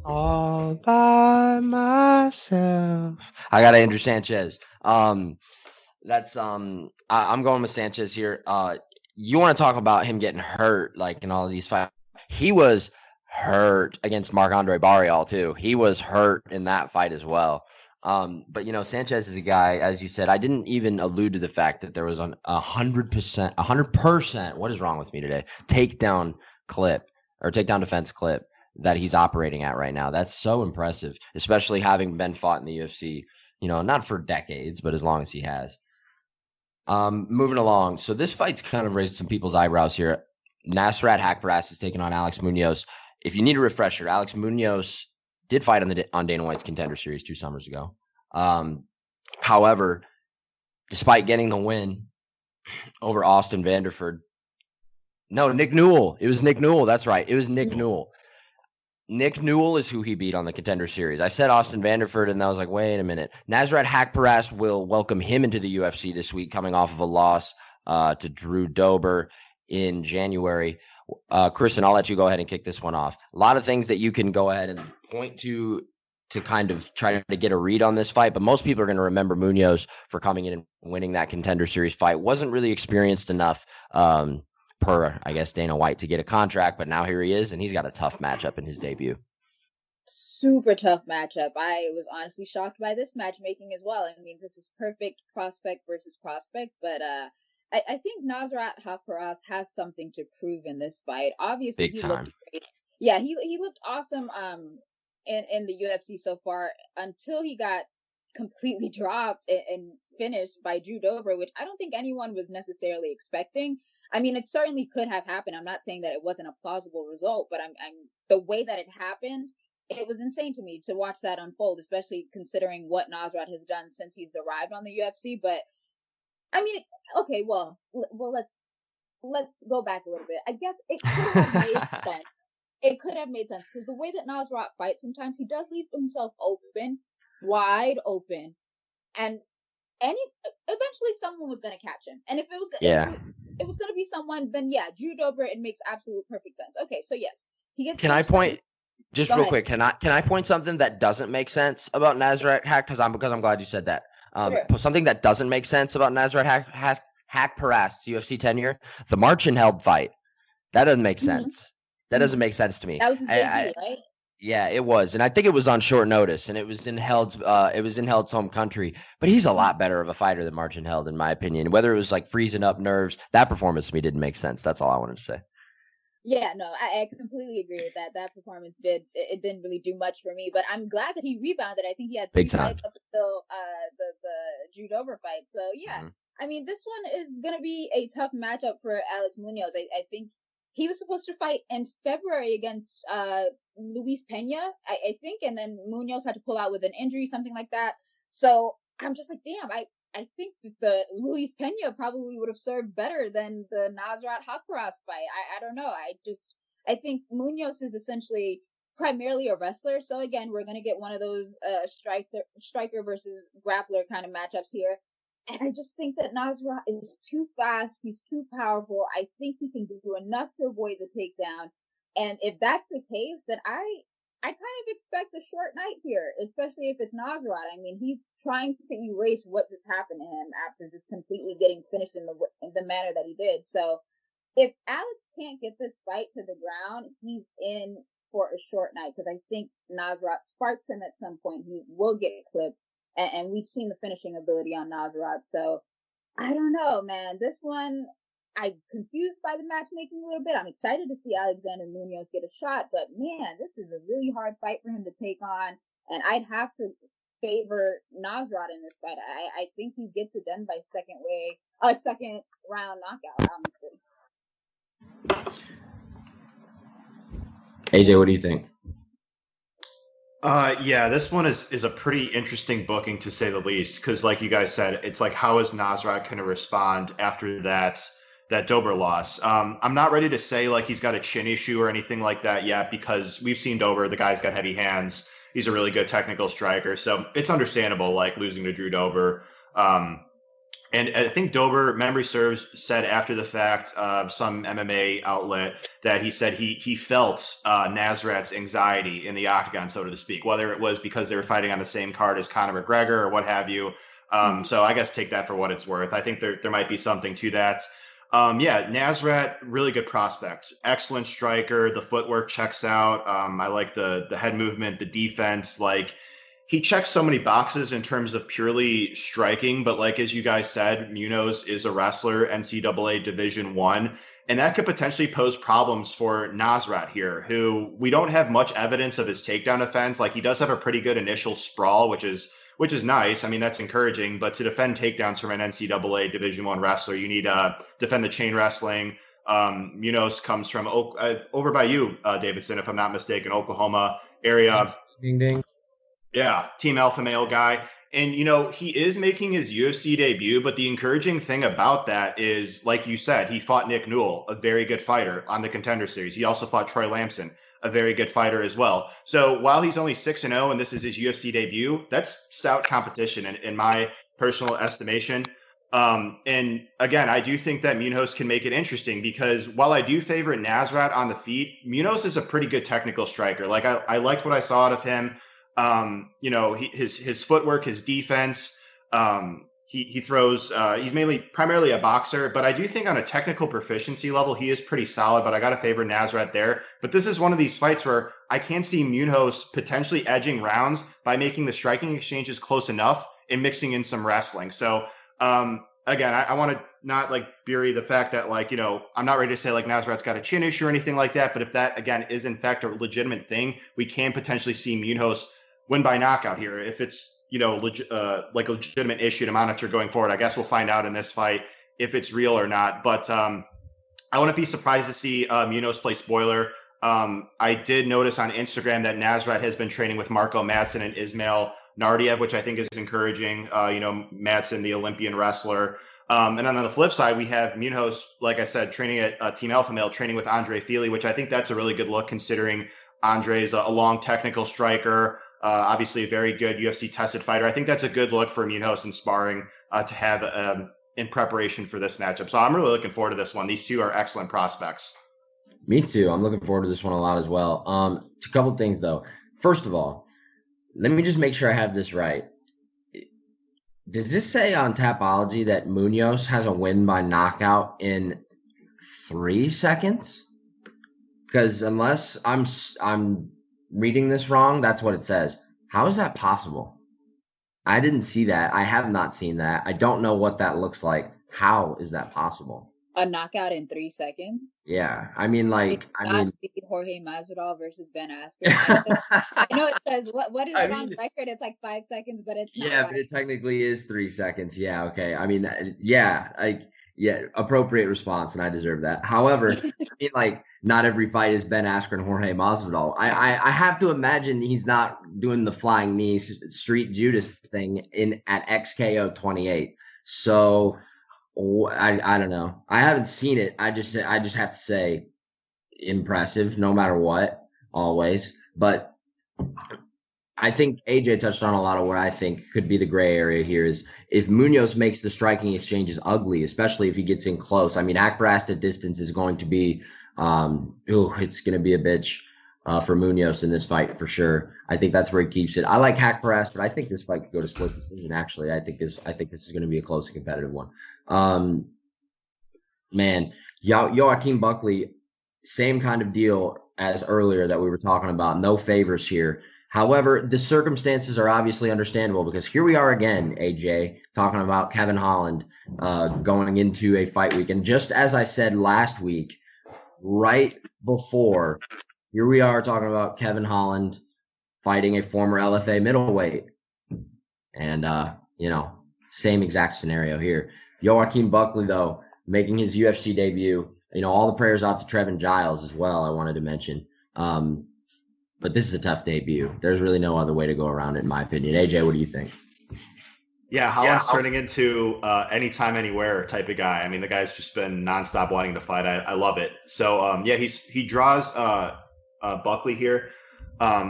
All by myself. I got Andrew Sanchez. I'm going with Sanchez here. You want to talk about him getting hurt, in all of these fights? He was hurt against Marc-Andre Barrial too. He was hurt in that fight as well. But Sanchez is a guy, as you said, I didn't even allude to the fact that there was a 100%, what is wrong with me today? Takedown defense clip that he's operating at right now. That's so impressive, especially having been fought in the UFC, not for decades, but as long as he has. Moving along. So this fight's kind of raised some people's eyebrows here. Nasrat Haqparast is taking on Alex Munoz. If you need a refresher, Alex Munoz did fight on Dana White's Contender Series 2 summers ago. However, despite getting the win over Austin Vanderford, Nick Newell. It was Nick Newell. That's right. It was Nick Newell. Nick Newell is who he beat on the Contender Series. I said Austin Vanderford, and I was like, wait a minute. Nasrat Haqparast will welcome him into the UFC this week, coming off of a loss to Drew Dober in January. Kristen, I'll let you go ahead and kick this one off. A lot of things that you can go ahead and point to kind of try to get a read on this fight, but most people are going to remember Munoz for coming in and winning that Contender Series fight. Wasn't really experienced enough per, I guess, Dana White to get a contract, but now here he is, and he's got a tough matchup in his debut. Super tough matchup. I was honestly shocked by this matchmaking as well. I mean, this is perfect prospect versus prospect, but I think Nasrat Haqparast has something to prove in this fight. Obviously, Big time. Looked great. Yeah, he looked awesome in the UFC so far until he got completely dropped and finished by Drew Dober, which I don't think anyone was necessarily expecting. I mean, it certainly could have happened. I'm not saying that it wasn't a plausible result, but I'm the way that it happened, it was insane to me to watch that unfold, especially considering what Nasrat has done since he's arrived on the UFC. But I mean, okay, well, let's go back a little bit. I guess it could have made sense. It could have made sense because the way that Nasrat fights, sometimes he does leave himself open, wide open, and eventually someone was going to catch him. And if it was it was going to be someone, then yeah, Drew Dober, it makes absolute perfect sense. Okay, so yes, he gets. Can I point just real quick? Can I point something that doesn't make sense about Nasrat Haq? Because I'm glad you said that. Sure. Something that doesn't make sense about Nasrat Haq Parast's UFC tenure, the March and Held fight. That doesn't make sense. That doesn't make sense to me. That was his debut, right? Yeah, it was, and I think it was on short notice, and it was in Held's home country. But he's a lot better of a fighter than Martin Held, in my opinion. Whether it was like freezing up nerves, that performance to me didn't make sense. That's all I wanted to say. Yeah, no, I completely agree with that. That performance didn't really do much for me, but I'm glad that he rebounded. I think he had 3 fights up until the Drew Dober fight. So yeah, I mean, this one is gonna be a tough matchup for Alex Munoz. I think he was supposed to fight in February against Luis Pena, I think, and then Munoz had to pull out with an injury, something like that. So I'm just like, damn, I think that the Luis Pena probably would have served better than the Nasrat Haqparast fight. I don't know. I think Munoz is essentially primarily a wrestler. So again, we're gonna get one of those striker versus grappler kind of matchups here. And I just think that Nasrat is too fast. He's too powerful. I think he can do enough to avoid the takedown. And if that's the case, then I kind of expect a short night here, especially if it's Nasrat. I mean, he's trying to erase what just happened to him after just completely getting finished in the manner that he did. So if Alex can't get this fight to the ground, he's in for a short night because I think Nasrat sparks him at some point. He will get clipped. And we've seen the finishing ability on Nasrat. So I don't know, man. This one, I'm confused by the matchmaking a little bit. I'm excited to see Alexander Munoz get a shot, but man, this is a really hard fight for him to take on. And I'd have to favor Nasrat in this fight. I think he gets it done by second round knockout, honestly. AJ, what do you think? Yeah, this one is a pretty interesting booking to say the least, because like you guys said, it's like how is Nasrat going to respond after that Dober loss? I'm not ready to say like he's got a chin issue or anything like that yet, because we've seen Dober, the guy's got heavy hands. He's a really good technical striker, so it's understandable like losing to Drew Dober. And I think Dober, memory serves, said after the fact of some MMA outlet that he said he felt Nasrat's anxiety in the octagon, so to speak, whether it was because they were fighting on the same card as Conor McGregor or what have you. So I guess take that for what it's worth. I think there might be something to that. Yeah, Nasrat, really good prospect. Excellent striker. The footwork checks out. I like the head movement, the defense. Like, he checks so many boxes in terms of purely striking, but like as you guys said, Munoz is a wrestler, NCAA Division I, and that could potentially pose problems for Nasrat here, who we don't have much evidence of his takedown offense. Like, he does have a pretty good initial sprawl, which is nice. I mean, that's encouraging, but to defend takedowns from an NCAA Division I wrestler, you need to defend the chain wrestling. Munoz comes from over by you, Davidson, if I'm not mistaken, Oklahoma area. Ding, ding. Yeah, Team Alpha Male guy. And, he is making his UFC debut, but the encouraging thing about that is, like you said, he fought Nick Newell, a very good fighter on the Contender Series. He also fought Troy Lamson, a very good fighter as well. So while he's only 6-0 and this is his UFC debut, that's stout competition in my personal estimation. And again, I do think that Munoz can make it interesting because while I do favor Nasrat on the feet, Munoz is a pretty good technical striker. Like, I liked what I saw out of him. His footwork, his defense, he throws, he's primarily a boxer, but I do think on a technical proficiency level, he is pretty solid, but I got to favor Nasrat there. But this is one of these fights where I can see Munoz potentially edging rounds by making the striking exchanges close enough and mixing in some wrestling. So, again, I want to not like bury the fact that like, I'm not ready to say like Nasrat's got a chin issue or anything like that. But if that, again, is in fact a legitimate thing, we can potentially see Munoz win by knockout here. If it's, like a legitimate issue to monitor going forward, I guess we'll find out in this fight if it's real or not. But I wouldn't be surprised to see Munoz play spoiler. I did notice on Instagram that Nasrat has been training with Marco Madsen and Ismail Nardiev, which I think is encouraging. Madsen, the Olympian wrestler. And then on the flip side, we have Munoz, like I said, training at Team Alpha Male, training with Andre Fili, which I think that's a really good look considering Andre's a long technical striker, obviously a very good UFC tested fighter. I think that's a good look for Munoz in sparring to have in preparation for this matchup. So I'm really looking forward to this one. These two are excellent prospects. Me too. I'm looking forward to this one a lot as well. A couple of things though. First of all, let me just make sure I have this right. Does this say on Tapology that Munoz has a win by knockout in 3 seconds? Because unless I'm reading this wrong, that's what it says. How is that possible? I didn't see that. I have not seen that. I don't know what that looks like. How is that possible? A knockout in 3 seconds? Yeah. I mean Jorge Masvidal versus Ben Askren. I know it says what is it on record? It's like 5 seconds, but it's not. Yeah, but it technically is 3 seconds. Yeah, okay. I mean, appropriate response, and I deserve that. However, not every fight is Ben Askren, Jorge Masvidal. I have to imagine he's not doing the flying knee street Judas thing at XKO 28. So I don't know. I haven't seen it. I just have to say impressive no matter what, always. But I think AJ touched on a lot of what I think could be the gray area here is if Munoz makes the striking exchanges ugly, especially if he gets in close. I mean, Akbarast at distance is going to be it's going to be a bitch for Munoz in this fight for sure. I think that's where he keeps it. I like Akbarast, but I think this fight could go to split decision. Actually, I think this is going to be a close and competitive one. Joaquin Buckley, same kind of deal as earlier that we were talking about. No favors here. However, the circumstances are obviously understandable because here we are again, AJ, talking about Kevin Holland going into a fight week. And just as I said last week, right before, here we are talking about Kevin Holland fighting a former LFA middleweight. And, same exact scenario here. Joaquin Buckley, though, making his UFC debut. All the prayers out to Trevin Giles as well, I wanted to mention. But this is a tough debut. There's really no other way to go around it, in my opinion. AJ, what do you think? Yeah, Holland's turning into anytime, anywhere type of guy. I mean, the guy's just been nonstop wanting to fight. I love it. So, he draws Buckley here,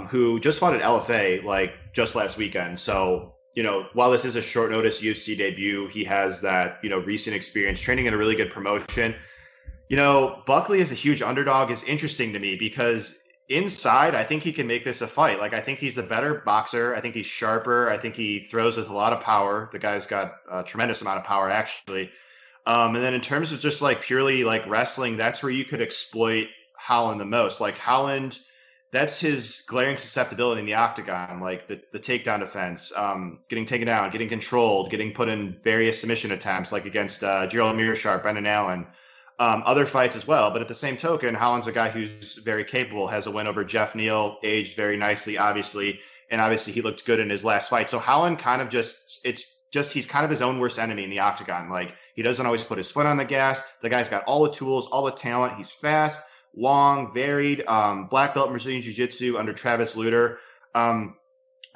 who just fought at LFA just last weekend. So, while this is a short notice UFC debut, he has that, recent experience training in a really good promotion. Buckley is a huge underdog is interesting to me because inside, I think he can make this a fight. I think he's the better boxer. I think he's sharper. I think he throws with a lot of power. The guy's got a tremendous amount of power, actually. And then in terms of just purely wrestling, that's where you could exploit Holland the most. Holland, that's his glaring susceptibility in the octagon, the takedown defense, getting taken down, getting controlled, getting put in various submission attempts, against Gerald Meerschaert, Brendan Allen, other fights as well. But at the same token, Holland's a guy who's very capable, has a win over Jeff Neal, aged very nicely, obviously, and obviously he looked good in his last fight. So Holland he's kind of his own worst enemy in the octagon. He doesn't always put his foot on the gas. The guy's got all the tools, all the talent. He's fast, long, varied, black belt in Brazilian Jiu-Jitsu under Travis Lutter. And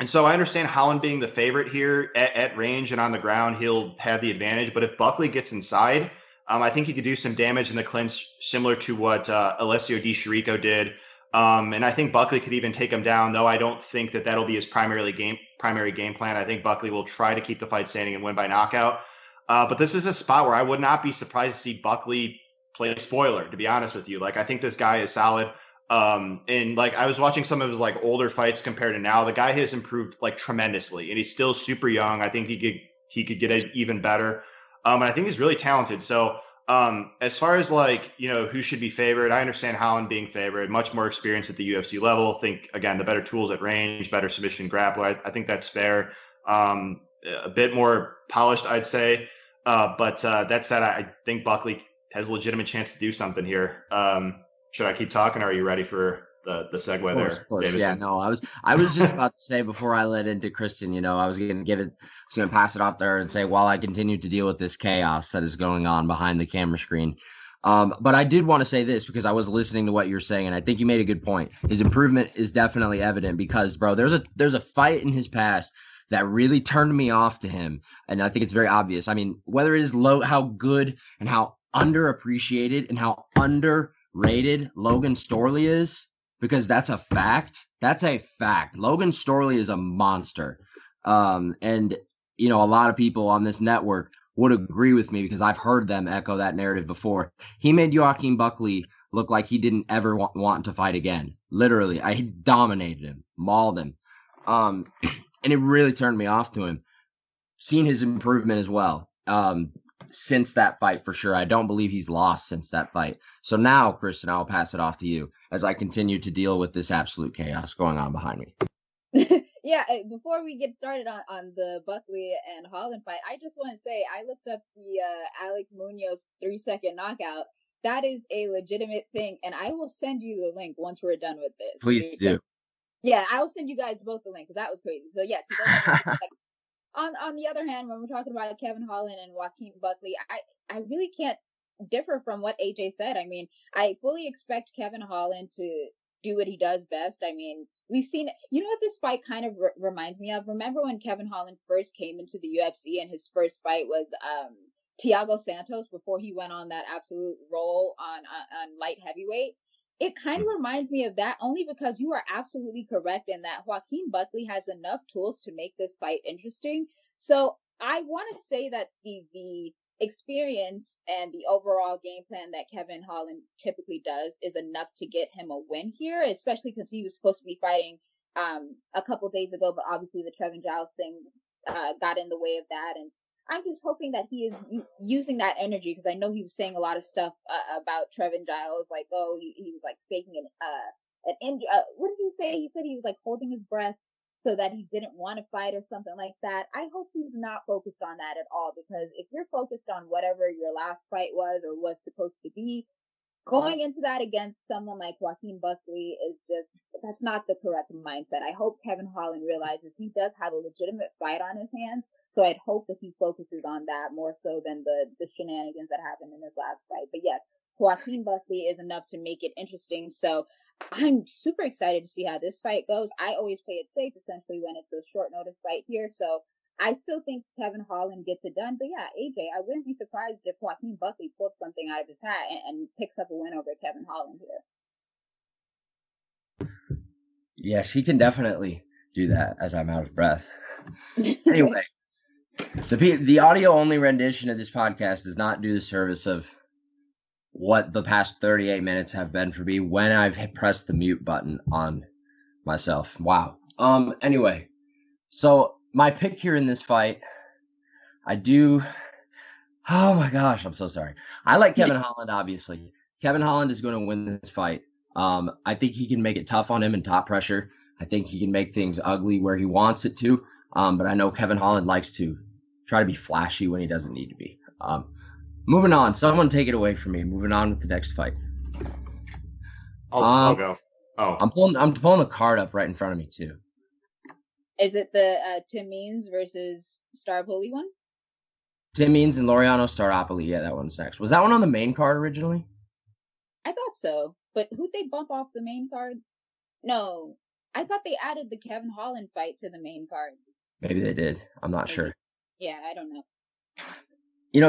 so I understand Holland being the favorite here at range and on the ground, he'll have the advantage. But if Buckley gets inside, I think he could do some damage in the clinch, similar to what Alessio Di Chirico did. And I think Buckley could even take him down, though I don't think that'll be his primary game plan. I think Buckley will try to keep the fight standing and win by knockout. But this is a spot where I would not be surprised to see Buckley play a spoiler, to be honest with you. I think this guy is solid. And I was watching some of his older fights compared to now. The guy has improved tremendously, and he's still super young. I think he could get it even better. And I think he's really talented. So as far as who should be favored, I understand Holland being favored, much more experience at the UFC level. Think again, the better tools at range, better submission grappler. I think that's fair. A bit more polished, I'd say. But that said, I think Buckley has a legitimate chance to do something here. Should I keep talking, or are you ready for the segue there, of course. Davidson? Yeah, no, I was just about to say before I led into Kristen, I was going to pass it off to her and say, while I continue to deal with this chaos that is going on behind the camera screen, But I did want to say this because I was listening to what you're saying, and I think you made a good point. His improvement is definitely evident because, bro, there's a fight in his past that really turned me off to him, and I think it's very obvious. I mean, whether it is how good and how underappreciated and how underrated Logan Storley is, because that's a fact. That's a fact. Logan Storley is a monster. And a lot of people on this network would agree with me because I've heard them echo that narrative before. He made Joaquin Buckley look like he didn't ever want to fight again. Literally, I dominated him, mauled him. And it really turned me off to him. Seen his improvement as well since that fight for sure. I don't believe he's lost since that fight. So now, Kristen, I'll pass it off to you as I continue to deal with this absolute chaos going on behind me. Yeah, before we get started on the Buckley and Holland fight, I just want to say I looked up the Alex Munoz 3-second knockout. That is a legitimate thing, and I will send you the link once we're done with this. Please do. Yeah, I will send you guys both the link because that was crazy. So yes, he does have on the other hand, when we're talking about Kevin Holland and Joaquin Buckley, I really can't differ from what AJ said. I mean, I fully expect Kevin Holland to do what he does best. I mean, we've seen, what this fight kind of reminds me of? Remember when Kevin Holland first came into the UFC and his first fight was Thiago Santos before he went on that absolute roll on light heavyweight? It kind of reminds me of that only because you are absolutely correct in that Joaquin Buckley has enough tools to make this fight interesting. So I want to say that the experience and the overall game plan that Kevin Holland typically does is enough to get him a win here, especially because he was supposed to be fighting a couple days ago, but obviously the Trevin Giles thing got in the way of that. And I'm just hoping that he is using that energy because I know he was saying a lot of stuff about Trevin Giles, like, oh, he was like faking an injury. What did he say? He said he was like holding his breath so that he didn't want to fight or something like that. I hope he's not focused on that at all because if you're focused on whatever your last fight was or was supposed to be, going into that against someone like Joaquin Buckley is that's not the correct mindset. I hope Kevin Holland realizes he does have a legitimate fight on his hands. So I'd hope that he focuses on that more so than the shenanigans that happened in his last fight. But yes, Joaquin Buckley is enough to make it interesting. So I'm super excited to see how this fight goes. I always play it safe, essentially, when it's a short notice fight here. So I still think Kevin Holland gets it done. But yeah, AJ, I wouldn't be surprised if Joaquin Buckley pulls something out of his hat and picks up a win over Kevin Holland here. Yes, he can definitely do that as I'm out of breath. Anyway, the audio only rendition of this podcast does not do the service of what the past 38 minutes have been for me when I've pressed the mute button on myself. Wow. Anyway, so my pick here in this fight, oh my gosh, I'm so sorry. I like Kevin Holland, obviously. Kevin Holland is going to win this fight. I think he can make it tough on him in top pressure. I think he can make things ugly where he wants it to. But I know Kevin Holland likes to try to be flashy when he doesn't need to be. Moving on. Someone take it away from me. Moving on with the next fight. I'll go. Oh, I'm pulling the card up right in front of me too. Is it the Tim Means versus Staropoli one? Tim Means and Laureano Staropoli. Yeah, that one's next. Was that one on the main card originally? I thought so. But who'd they bump off the main card? No. I thought they added the Kevin Holland fight to the main card. Maybe they did. I'm not sure. Yeah, I don't know.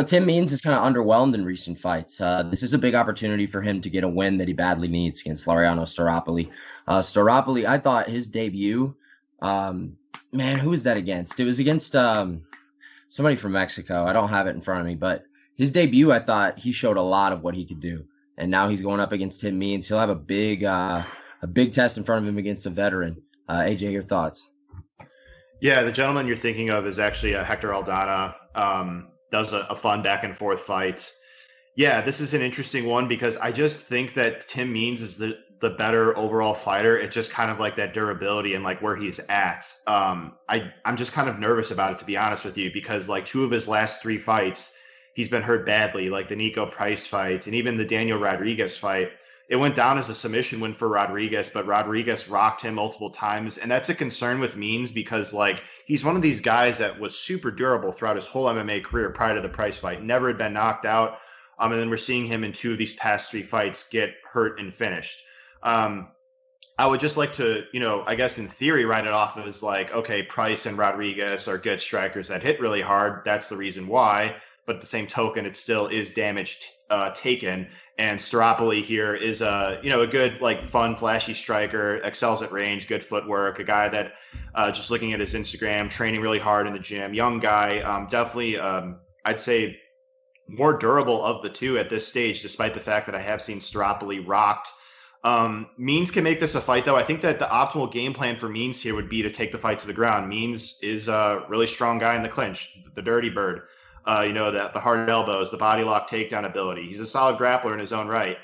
Tim Means is kind of underwhelmed in recent fights. This is a big opportunity for him to get a win that he badly needs against Laureano Staropoli. Staropoli, I thought his debut, who was that against? It was against somebody from Mexico. I don't have it in front of me, but his debut, I thought he showed a lot of what he could do. And now he's going up against Tim Means. He'll have a big test in front of him against a veteran. AJ, your thoughts? Yeah, the gentleman you're thinking of is actually Hector Aldana. Does a fun back and forth fight. Yeah, this is an interesting one because I just think that Tim Means is the better overall fighter. It's just kind of like that durability and like where he's at. I'm just kind of nervous about it, to be honest with you, because like 2 of his last 3 fights, he's been hurt badly, like the Nico Price fight and even the Daniel Rodriguez fight. It went down as a submission win for Rodriguez, but Rodriguez rocked him multiple times. And that's a concern with Means because, like, he's one of these guys that was super durable throughout his whole MMA career prior to the Price fight. Never had been knocked out. And then we're seeing him in 2 of these past 3 fights get hurt and finished. I would just like to, I guess in theory, write it off as like, okay, Price and Rodriguez are good strikers that hit really hard. That's the reason why. But at the same token, it still is damage taken. And Staropoli here is a good, like, fun, flashy striker, excels at range, good footwork, a guy that just looking at his Instagram, training really hard in the gym, young guy, definitely, I'd say more durable of the two at this stage, despite the fact that I have seen Staropoli rocked. Means can make this a fight, though. I think that the optimal game plan for Means here would be to take the fight to the ground. Means is a really strong guy in the clinch, the dirty bird. The hard elbows, the body lock takedown ability. He's a solid grappler in his own right,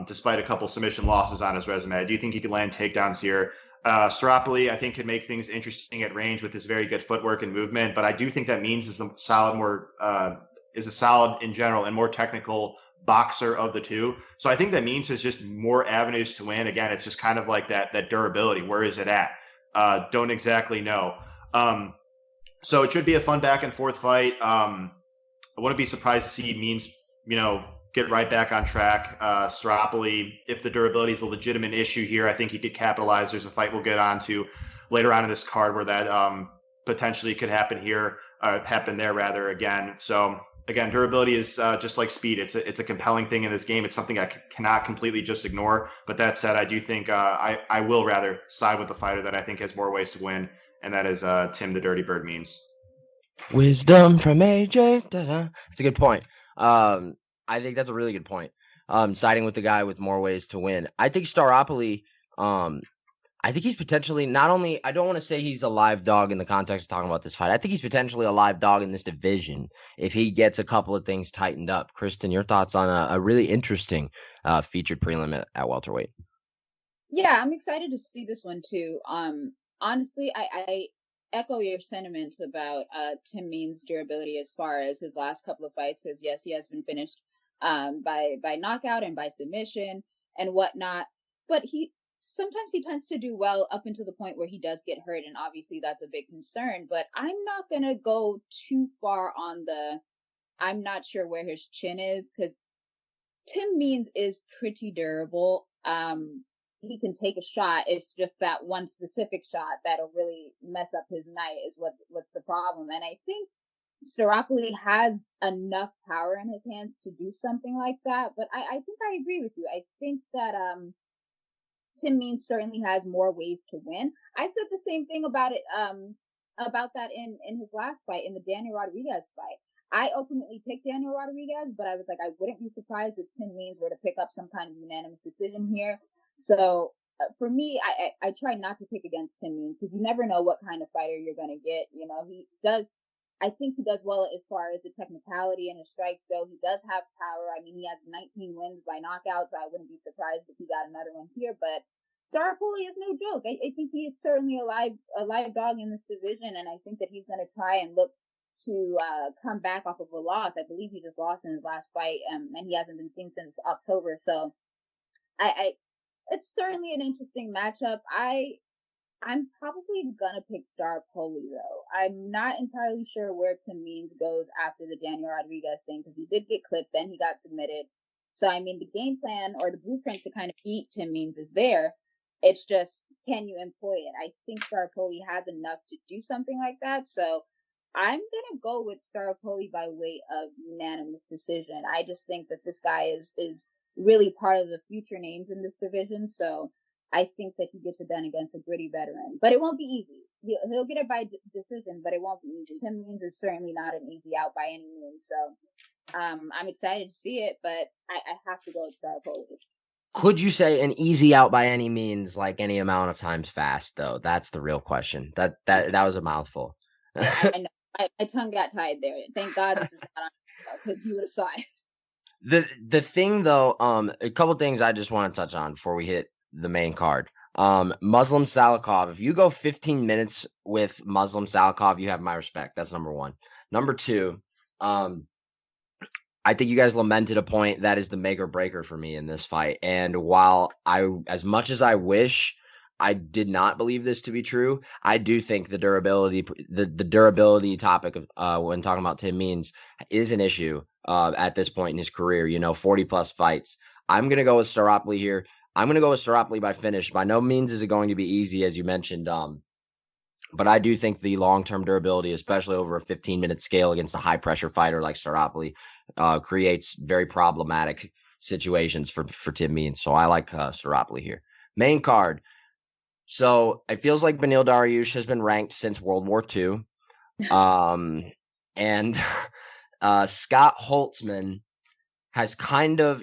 despite a couple submission losses on his resume. I do think he could land takedowns here. Staropoli, I think, could make things interesting at range with his very good footwork and movement, but I do think that Means is a solid in general and more technical boxer of the two. So I think that Means has just more avenues to win. Again, it's just kind of like that durability. Where is it at? Don't exactly know. So it should be a fun back and forth fight. I wouldn't be surprised to see Means, get right back on track. Staropoli, if the durability is a legitimate issue here, I think he could capitalize. There's a fight we'll get on to later on in this card where that potentially could happen there rather again. So again, durability is just like speed. It's a compelling thing in this game. It's something I cannot completely just ignore. But that said, I do think I will rather side with the fighter that I think has more ways to win, and that is Tim the Dirty Bird Means. Wisdom from AJ. That's a good point. I think that's a really good point. Siding with the guy with more ways to win. I think Staropoli, I think he's potentially not only, I don't want to say he's a live dog in the context of talking about this fight. I think he's potentially a live dog in this division if he gets a couple of things tightened up. Kristen, your thoughts on a really interesting featured prelim at welterweight? Yeah, I'm excited to see this one too. Honestly, I echo your sentiments about Tim Means' durability as far as his last couple of fights, because yes, he has been finished by knockout and by submission and whatnot, but sometimes he tends to do well up until the point where he does get hurt, and obviously that's a big concern. But I'm not gonna go too far on I'm not sure where his chin is, because Tim Means is pretty durable. He can take a shot. It's just that one specific shot that'll really mess up his night is what's the problem. And I think Staropoli has enough power in his hands to do something like that. But I think I agree with you. I think that Tim Means certainly has more ways to win. I said the same thing about that in his last fight, in the Daniel Rodriguez fight. I ultimately picked Daniel Rodriguez, but I was like, I wouldn't be surprised if Tim Means were to pick up some kind of unanimous decision here. So for me, I try not to pick against Tim Means, because you never know what kind of fighter you're going to get. I think he does well as far as the technicality and his strikes go. He does have power. I mean, he has 19 wins by knockouts. I wouldn't be surprised if he got another one here, but Staropoli is no joke. I think he is certainly a live dog in this division, and I think that he's going to try and look to come back off of a loss. I believe he just lost in his last fight, and he hasn't been seen since October. So it's certainly an interesting matchup. I'm probably gonna pick Staropoli though. I'm not entirely sure where Tim Means goes after the Daniel Rodriguez thing, because he did get clipped, then he got submitted. So I mean, the game plan or the blueprint to kind of beat Tim Means is there. It's just, can you employ it? I think Staropoli has enough to do something like that. So I'm gonna go with Staropoli by way of unanimous decision. I just think that this guy is really part of the future names in this division. So I think that he gets it done against a gritty veteran, but it won't be easy. He'll get it by decision, but it won't be easy. Tim Means is certainly not an easy out by any means. So I'm excited to see it, but I have to go with Staropoli. Could you say an easy out by any means, like any amount of times fast, though? That's the real question. That was a mouthful. Yeah, I know. My tongue got tied there. Thank God this is not on, because you would have saw it. The thing, though, a couple things I just want to touch on before we hit the main card. Muslim Salikov. If you go 15 minutes with Muslim Salikov, you have my respect. That's number one. Number two, I think you guys lamented a point that is the make or breaker for me in this fight. And while as much as I wish I did not believe this to be true. I do think the durability topic of when talking about Tim Means is an issue at this point in his career. 40 plus fights. I'm gonna go with Staropoli here. I'm gonna go with Staropoli by finish. By no means is it going to be easy, as you mentioned. But I do think the long-term durability, especially over a 15-minute scale against a high-pressure fighter like Staropoli, creates very problematic situations for Tim Means. So I like Staropoli here. Main card. So it feels like Beneil Dariush has been ranked since World War II. And Scott Holtzman has kind of,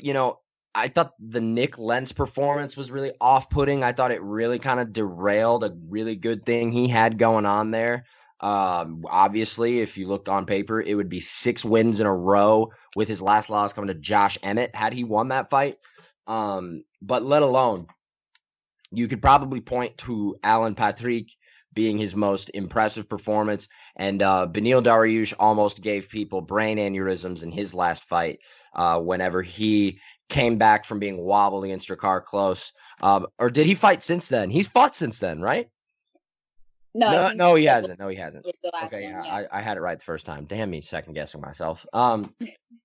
I thought the Nick Lentz performance was really off-putting. I thought it really kind of derailed a really good thing he had going on there. Obviously, if you looked on paper, it would be 6 wins in a row with his last loss coming to Josh Emmett had he won that fight. But let alone, you could probably point to Alan Patrick being his most impressive performance, and Beneil Dariush almost gave people brain aneurysms in his last fight whenever he came back from being wobbled against Drakkar Klose. Or did he fight since then? He's fought since then, right? No, he hasn't. No, he hasn't. Okay, yeah. I had it right the first time. Damn me, second guessing myself.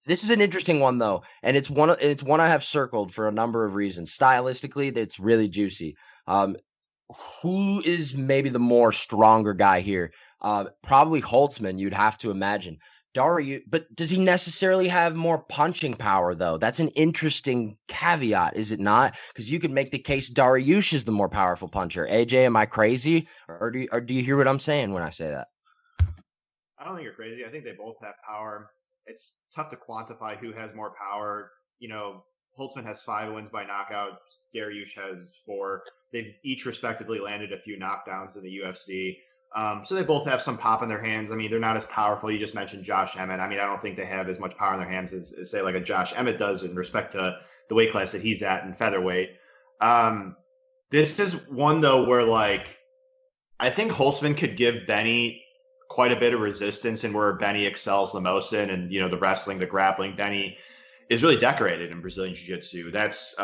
This is an interesting one though, and it's one I have circled for a number of reasons. Stylistically, it's really juicy. Who is maybe the more stronger guy here? Probably Holtzman, you'd have to imagine. Dariush, but does he necessarily have more punching power though? That's an interesting caveat, is it not? Because you could make the case Dariush is the more powerful puncher. AJ, am I crazy, or do you hear what I'm saying when I say that? I don't think you're crazy. I think they both have power. It's tough to quantify who has more power. Holtzman has 5 wins by knockout. Dariush has 4. They've each respectively landed a few knockdowns in the UFC. So they both have some pop in their hands. I mean, they're not as powerful. You just mentioned Josh Emmett. I mean, I don't think they have as much power in their hands as say like a Josh Emmett does in respect to the weight class that he's at in featherweight. This is one though where I think Holtzman could give Benny quite a bit of resistance, and where Benny excels the most in, and the wrestling, the grappling, Benny is really decorated in Brazilian Jiu-Jitsu. That's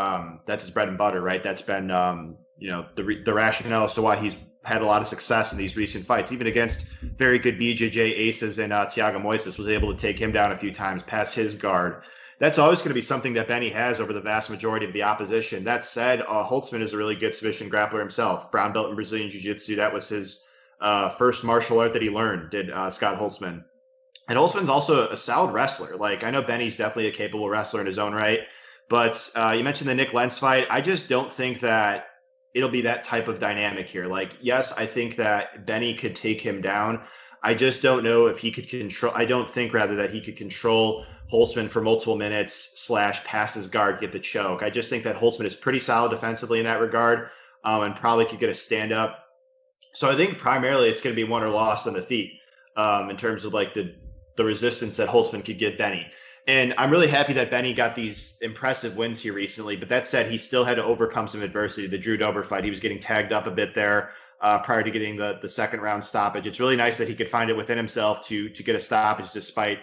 his bread and butter, right? That's been the rationale as to why he's had a lot of success in these recent fights, even against very good BJJ aces, and Thiago Moises was able to take him down a few times, pass his guard. That's always going to be something that Benny has over the vast majority of the opposition. That said, Holtzman is a really good submission grappler himself. Brown belt in Brazilian Jiu-Jitsu. That was his first martial art that he learned, did Scott Holtzman. And Holtzman's also a solid wrestler. I know Benny's definitely a capable wrestler in his own right, but you mentioned the Nick Lentz fight. I just don't think that it'll be that type of dynamic here. Yes, I think that Benny could take him down. I just don't know if he could control. I don't think rather that he could control Holtzman for multiple minutes / pass his guard, get the choke. I just think that Holtzman is pretty solid defensively in that regard, and probably could get a stand up. So I think primarily it's going to be won or lost on the feet in terms of the resistance that Holtzman could give Benny. And I'm really happy that Benny got these impressive wins here recently. But that said, he still had to overcome some adversity. The Drew Dober fight, he was getting tagged up a bit there prior to getting the second round stoppage. It's really nice that he could find it within himself to get a stoppage despite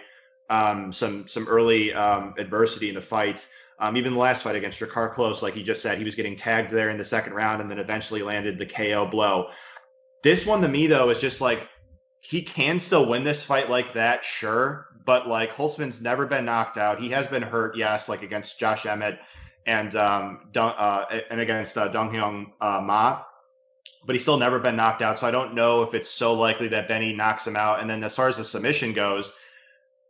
some early adversity in the fight. Even the last fight against Drakkar Klose, like he just said, he was getting tagged there in the second round and then eventually landed the KO blow. This one to me, though, is just he can still win this fight like that, sure. But Holtzman's never been knocked out. He has been hurt, yes, against Josh Emmett and against Dong Hyung Ma. But he's still never been knocked out. So I don't know if it's so likely that Benny knocks him out. And then as far as the submission goes,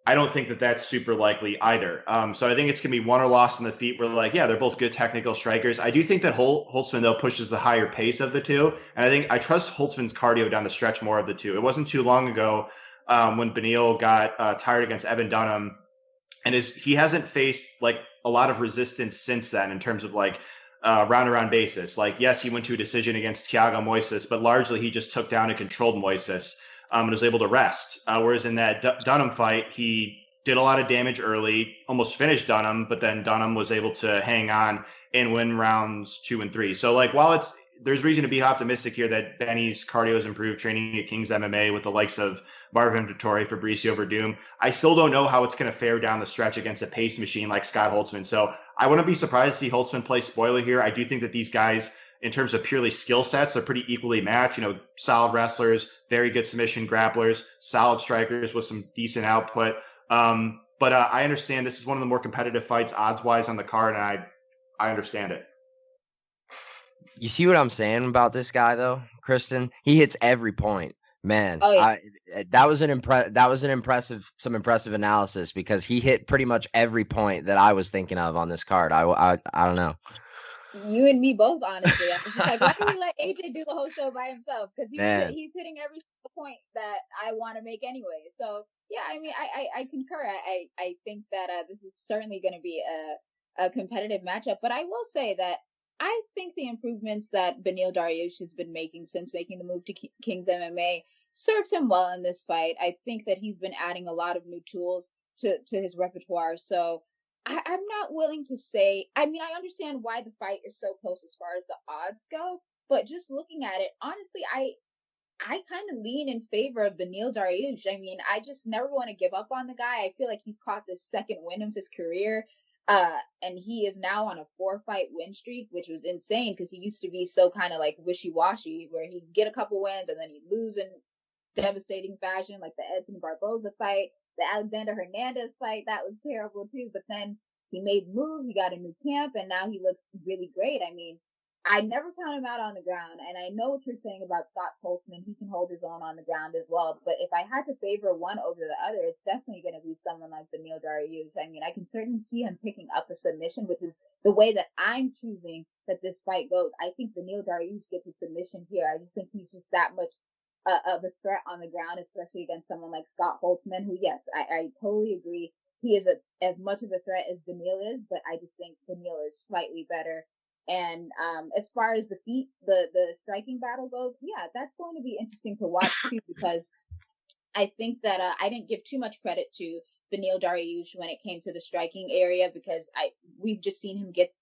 I don't think that that's super likely either. So I think it's going to be won or lost on the feet. We're they're both good technical strikers. I do think that Holtzman, though, pushes the higher pace of the two. And I trust Holtzman's cardio down the stretch more of the two. It wasn't too long ago when Beneil got tired against Evan Dunham. And he hasn't faced a lot of resistance since then in terms of round-around basis. Yes, he went to a decision against Thiago Moises, but largely he just took down and controlled Moises. And was able to rest. Whereas in that Dunham fight, he did a lot of damage early, almost finished Dunham, but then Dunham was able to hang on and win rounds 2 and 3. So while there's reason to be optimistic here that Benny's cardio has improved training at King's MMA with the likes of Marvin Vettori, Fabricio Verdum, I still don't know how it's going to fare down the stretch against a pace machine like Scott Holtzman. So I wouldn't be surprised to see Holtzman play spoiler here. I do think that these guys in terms of purely skill sets, they're pretty equally matched. Solid wrestlers, very good submission grapplers, solid strikers with some decent output. But I understand this is one of the more competitive fights odds-wise on the card, and I understand it. You see what I'm saying about this guy, though, Kristen? He hits every point. Man, Oh, yeah. that was an impressive analysis, because he hit pretty much every point that I was thinking of on this card. I don't know. You and me both, honestly. I was just like, why do we let AJ do the whole show by himself? Because he's hitting every point that I want to make anyway. So yeah, I mean, I concur. I think that this is certainly going to be a competitive matchup. But I will say that I think the improvements that Beneil Dariush has been making since making the move to King's MMA serves him well in this fight. I think that he's been adding a lot of new tools to his repertoire. So I'm not willing to say, I mean, I understand why the fight is so close as far as the odds go, but just looking at it, honestly, I kind of lean in favor of Beneil Dariush. I mean, I just never want to give up on the guy. I feel like he's caught this second win of his career. And he is now on a 4-fight win streak, which was insane because he used to be so kind of like wishy-washy, where he'd get a couple wins and then he'd lose in devastating fashion, like the Edson Barboza fight, the Alexander Hernandez fight. That was terrible too. But then he made moves, he got a new camp, and now he looks really great. I mean, I never count him out on the ground, and I know what you're saying about Scott Holtzman. He can hold his own on the ground as well. But if I had to favor one over the other, it's definitely going to be someone like Beneil Dariush. I mean, I can certainly see him picking up a submission, which is the way that I'm choosing that this fight goes. I think Beneil Dariush gets a submission here. I just think he's just that much of a threat on the ground, especially against someone like Scott Holtzman, who, yes, I totally agree. He is as much of a threat as Beneil is, but I just think Beneil is slightly better. And as far as the feet, the striking battle goes, yeah, that's going to be interesting to watch too, because I think that I didn't give too much credit to Beneil Dariush when it came to the striking area, because we've just seen him get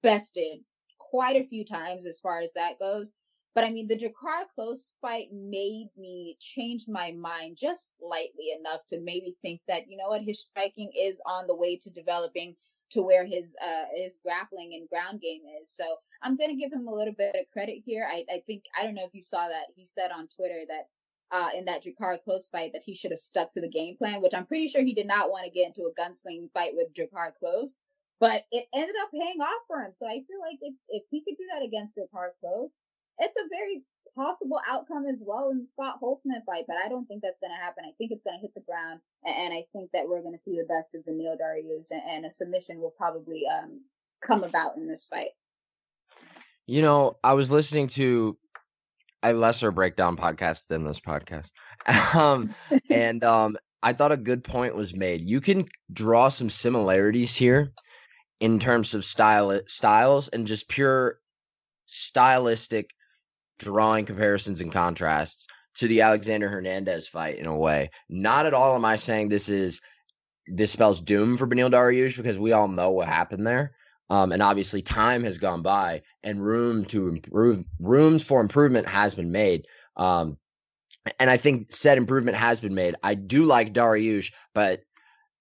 bested quite a few times as far as that goes. But I mean, the Drakkar Klose fight made me change my mind just slightly enough to maybe think that, you know what, his striking is on the way to developing to where his grappling and ground game is. So I'm going to give him a little bit of credit here. I think, I don't know if you saw that, he said on Twitter that in that Drakkar Klose fight that he should have stuck to the game plan, which I'm pretty sure he did not want to get into a gunslinging fight with Drakkar Klose, but it ended up paying off for him. So I feel like if he could do that against Drakkar Klose, it's a very possible outcome as well in the Scott Holtzman fight, but I don't think that's going to happen. I think it's going to hit the ground, and I think that we're going to see the best of Beneil Dariush, and a submission will probably come about in this fight. You know, I was listening to a lesser breakdown podcast than this podcast, and I thought a good point was made. You can draw some similarities here in terms of styles and just pure stylistic drawing comparisons and contrasts to the Alexander Hernandez fight in a way. Not at all am I saying this spells doom for Beneil Dariush, because we all know what happened there. And obviously time has gone by and rooms for improvement has been made. And I think said improvement has been made. I do like Dariush, but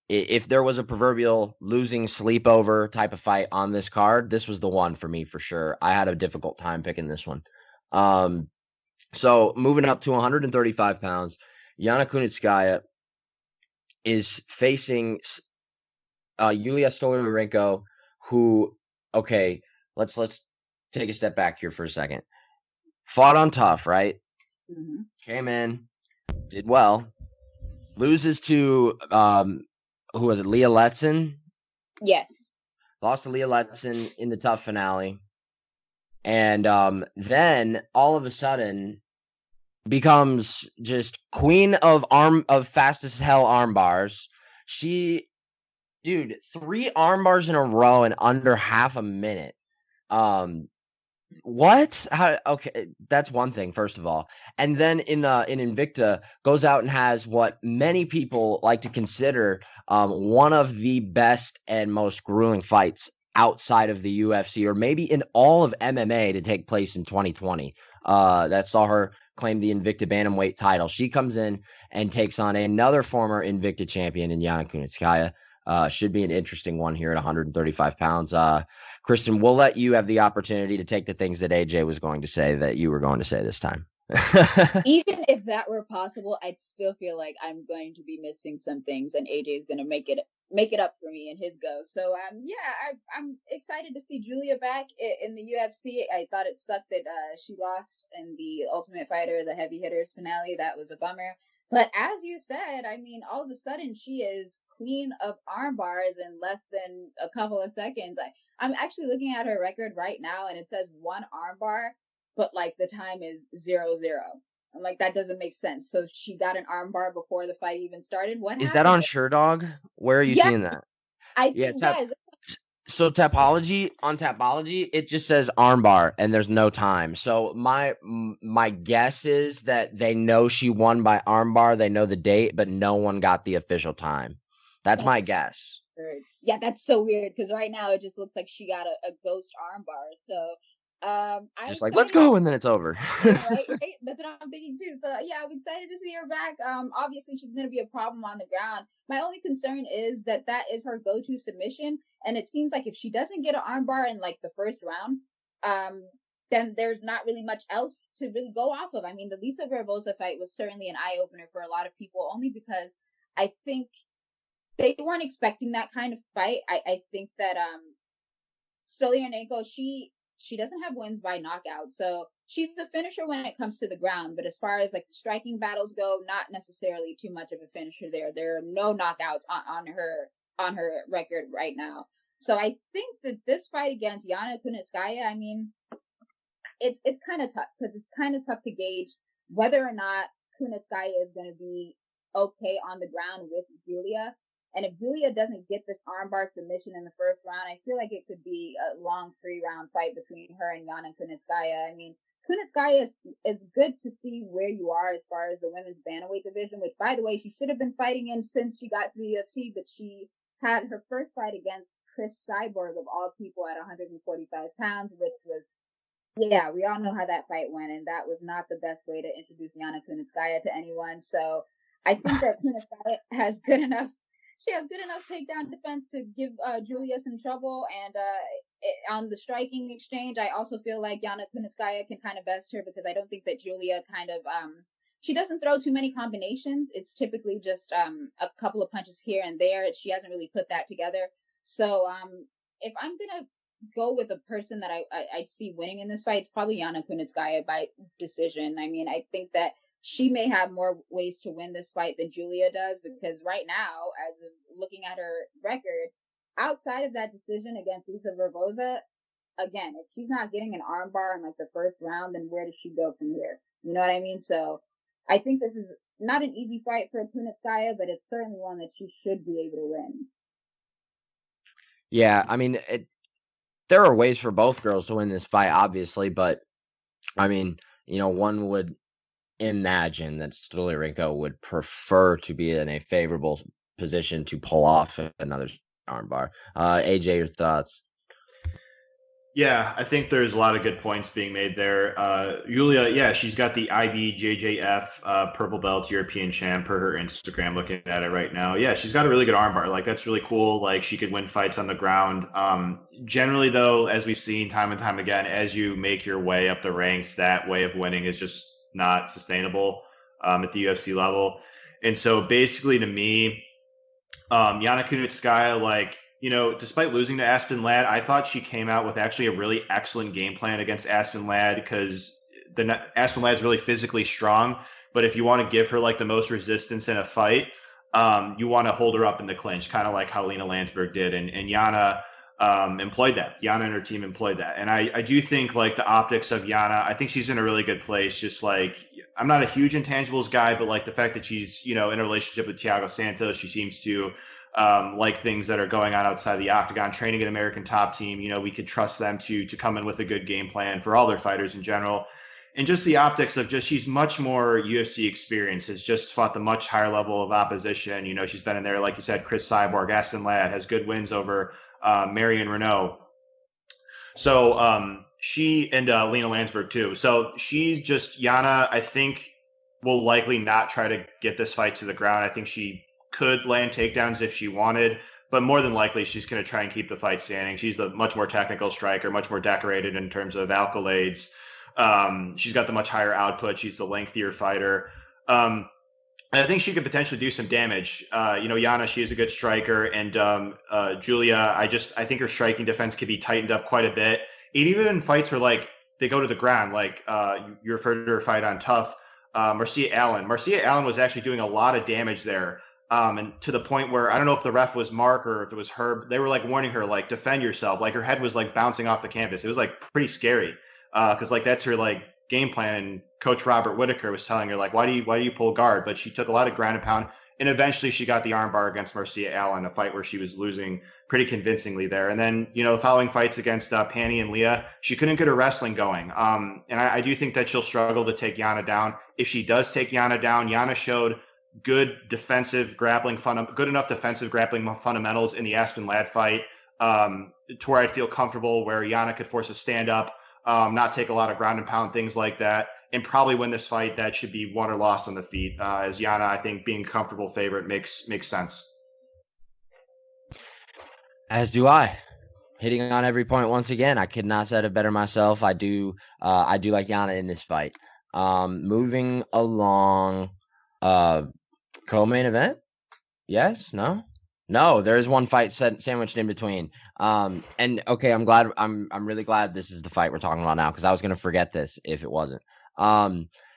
if there was a proverbial losing sleepover type of fight on this card, this was the one for me for sure. I had a difficult time picking this one. So moving up to 135 pounds, Yana Kunitskaya is facing Yulia Stoliarenko, who, okay, let's take a step back here for a second. Fought on tough, right? Mm-hmm. Came in, did well, loses to who was it? Leah Letson? Yes. Lost to Leah Letson in the tough finale. And then all of a sudden becomes just queen of fast as hell arm bars. Dude, 3 arm bars in a row in under half a minute. What? How? Okay, that's one thing, first of all. And then in Invicta, goes out and has what many people like to consider one of the best and most grueling fights outside of the UFC, or maybe in all of MMA, to take place in 2020. That saw her claim the Invicta Bantamweight title. She comes in and takes on another former Invicta champion in Yana Kunitskaya. Should be an interesting one here at 135 pounds. Kristen, we'll let you have the opportunity to take the things that AJ was going to say that you were going to say this time. Even if that were possible, I'd still feel like I'm going to be missing some things, and AJ is going to make it up for me in his go. So yeah, I'm excited to see Julia back in the UFC. I thought it sucked that she lost in the Ultimate Fighter, the heavy hitters finale. That was a bummer. But as you said, I mean, all of a sudden she is queen of arm bars in less than a couple of seconds. I'm actually looking at her record right now, and it says 1 arm bar, but like the time is 0-0. I'm like, that doesn't make sense. So she got an arm bar before the fight even started. What Is happened? that on SureDog? Where are you seeing that? I think yes. So on Tapology, it just says armbar and there's no time. So my guess is that they know she won by armbar. They know the date, but no one got the official time. That's my guess. Weird. Yeah, that's so weird because right now it just looks like she got a ghost armbar. So just like, let's go, and then it's over. right? That's what I'm thinking too. So yeah, I'm excited to see her back. Obviously she's going to be a problem on the ground. My only concern is that is her go-to submission, and it seems like if she doesn't get an armbar in like the first round, then there's not really much else to really go off of. I mean, the Lisa Barbosa fight was certainly an eye-opener for a lot of people, only because I think they weren't expecting that kind of fight. I think that Stoliarenko, she doesn't have wins by knockout, so she's the finisher when it comes to the ground. But as far as like the striking battles go, not necessarily too much of a finisher there. There are no knockouts on her record right now. So I think that this fight against Yana Kunitskaya, I mean, it's kind of tough because it's kind of tough to gauge whether or not Kunitskaya is going to be okay on the ground with Julia. And if Julia doesn't get this armbar submission in the first round, I feel like it could be a long 3-round fight between her and Yana Kunitskaya. I mean, Kunitskaya is good to see where you are as far as the women's bantamweight division, which, by the way, she should have been fighting in since she got to the UFC, but she had her first fight against Chris Cyborg, of all people, at 145 pounds, which was, yeah, we all know how that fight went, and that was not the best way to introduce Yana Kunitskaya to anyone. So I think that Kunitskaya has good enough takedown defense to give Julia some trouble. And on the striking exchange, I also feel like Yana Kunitskaya can kind of best her, because I don't think that Julia kind of she doesn't throw too many combinations. It's typically just a couple of punches here and there. She hasn't really put that together. So if I'm gonna go with a person that I see winning in this fight, it's probably Yana Kunitskaya by decision. I mean, I think that she may have more ways to win this fight than Julia does, because right now, as of looking at her record, outside of that decision against Lisa Barbosa, again, if she's not getting an armbar in like the first round, then where does she go from here? You know what I mean? So I think this is not an easy fight for Kunitskaya, but it's certainly one that she should be able to win. Yeah, I mean, there are ways for both girls to win this fight, obviously, but I mean, one would imagine that Stoliarenko would prefer to be in a favorable position to pull off another armbar. AJ, your thoughts? Yeah, I think there's a lot of good points being made there. Julia, yeah, she's got the IBJJF purple belt European champ per her Instagram, looking at it right now. Yeah, she's got a really good armbar. Like, that's really cool. Like, she could win fights on the ground. Generally, though, as we've seen time and time again, as you make your way up the ranks, that way of winning is just not sustainable at the UFC level. And so basically, to me, Yana Kunitskaya, like, despite losing to Aspen Ladd, I thought she came out with actually a really excellent game plan against Aspen Ladd, because Aspen Ladd's really physically strong. But if you want to give her like the most resistance in a fight, you want to hold her up in the clinch, kind of like how Lena Landsberg did. And Yana employed that. Yana and her team employed that. And I do think like the optics of Yana, I think she's in a really good place. Just like, I'm not a huge intangibles guy, but like the fact that she's, in a relationship with Thiago Santos, she seems to like things that are going on outside the octagon, training an American Top Team. We could trust them to come in with a good game plan for all their fighters in general. And just the optics of just, she's much more UFC experience, has just fought the much higher level of opposition. She's been in there, like you said, Chris Cyborg, Aspen Ladd, has good wins over Marion Renault. So she and Lena Landsberg too. So she's just, Yana, I think, will likely not try to get this fight to the ground. I think she could land takedowns if she wanted, but more than likely she's going to try and keep the fight standing. She's the much more technical striker, much more decorated in terms of accolades. She's got the much higher output. She's the lengthier fighter. And I think she could potentially do some damage. Yana, she is a good striker, and Julia, I think her striking defense could be tightened up quite a bit. And even in fights where like they go to the ground, like you referred to her fight on Tough, Marcia Allen. Marcia Allen was actually doing a lot of damage there, and to the point where I don't know if the ref was Mark or if it was Herb. They were like warning her, like, defend yourself. Like her head was like bouncing off the canvas. It was like pretty scary, because like that's her like game plan. And Coach Robert Whitaker was telling her, like, why do you pull guard? But she took a lot of ground and pound, and eventually she got the armbar against Marcia Allen, a fight where she was losing pretty convincingly there. And then, following fights against Pani and Leah, she couldn't get her wrestling going. And I do think that she'll struggle to take Yana down. If she does take Yana down, Yana showed good enough defensive grappling fundamentals in the Aspen Ladd fight, to where I'd feel comfortable where Yana could force a stand up, not take a lot of ground and pound, things like that, and probably win this fight. That should be won or lost on the feet. As Yana, I think being a comfortable favorite makes sense. As do I. Hitting on every point once again. I could not said it better myself. I do like Yana in this fight. Moving along, co-main event? Yes? No? No, there is one fight sandwiched in between. And okay, I'm really glad this is the fight we're talking about now, because I was gonna forget this if it wasn't.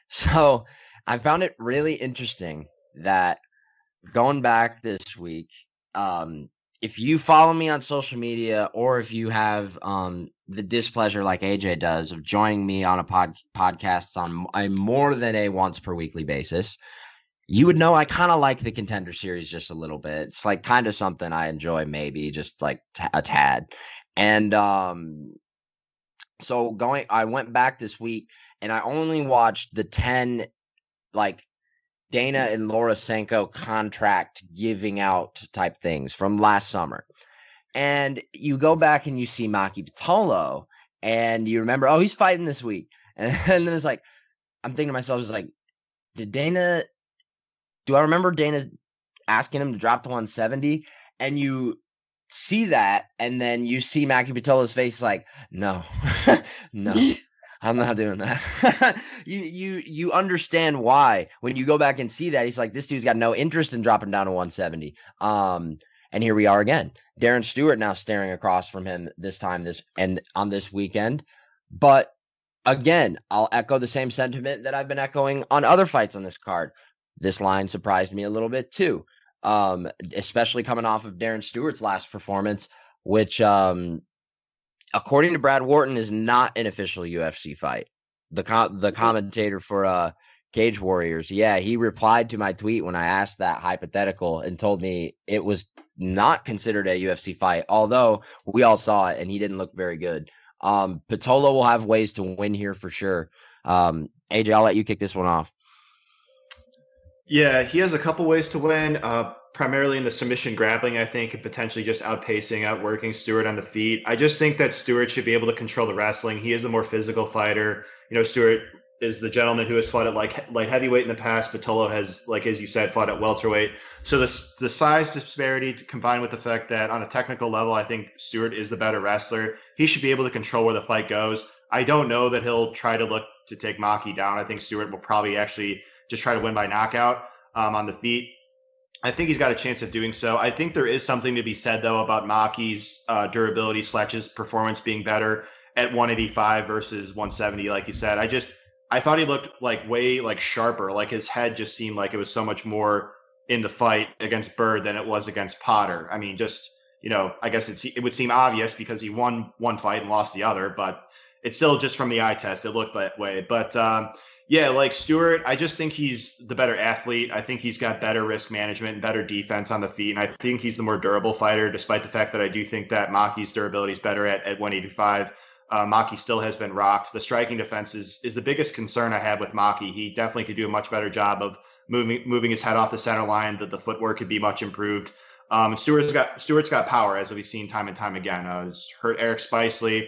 So I found it really interesting that going back this week, if you follow me on social media, or if you have the displeasure like AJ does of joining me on a podcast on a more than a once per weekly basis, you would know I kind of like the Contender Series just a little bit. It's like kind of something I enjoy, maybe just like a tad. And so I went back this week and I only watched the 10 like Dana and Laura Sanko contract giving out type things from last summer. And you go back and you see Maki Pitolo and you remember, oh, he's fighting this week. And then it's like, I'm thinking to myself, it's like, do I remember Dana asking him to drop to 170? And you see that, and then you see Maki Pitolo's face like, no, no, I'm not doing that. You understand why when you go back and see that. He's like, this dude's got no interest in dropping down to 170. And here we are again. Darren Stewart now staring across from him on this weekend. But again, I'll echo the same sentiment that I've been echoing on other fights on this card. This line surprised me a little bit too, especially coming off of Darren Stewart's last performance, which, according to Brad Wharton, is not an official UFC fight. The commentator for Cage Warriors, yeah, he replied to my tweet when I asked that hypothetical and told me it was not considered a UFC fight, although we all saw it and he didn't look very good. Pitolo will have ways to win here for sure. AJ, I'll let you kick this one off. Yeah, he has a couple ways to win, primarily in the submission grappling, I think, and potentially just outworking Stewart on the feet. I just think that Stewart should be able to control the wrestling. He is a more physical fighter. Stewart is the gentleman who has fought at light heavyweight in the past. Pitolo has, like as you said, fought at welterweight. So the size disparity combined with the fact that on a technical level, I think Stewart is the better wrestler. He should be able to control where the fight goes. I don't know that he'll try to look to take Maki down. I think Stewart will probably actually just try to win by knockout on the feet. I think he's got a chance of doing so. I think there is something to be said, though, about Maki's durability / his performance being better at 185 versus 170, like you said. I thought he looked way sharper. Like his head just seemed like it was so much more in the fight against Bird than it was against Potter. I mean, I guess it would seem obvious because he won one fight and lost the other, but it's still just from the eye test, it looked that way. But yeah, like Stewart, I just think he's the better athlete. I think he's got better risk management and better defense on the feet. And I think he's the more durable fighter, despite the fact that I do think that Maki's durability is better at 185. Maki still has been rocked. The striking defense is the biggest concern I have with Maki. He definitely could do a much better job of moving his head off the center line. That the footwork could be much improved. And Stewart's got power, as we've seen time and time again. He's hurt Eric Spicely,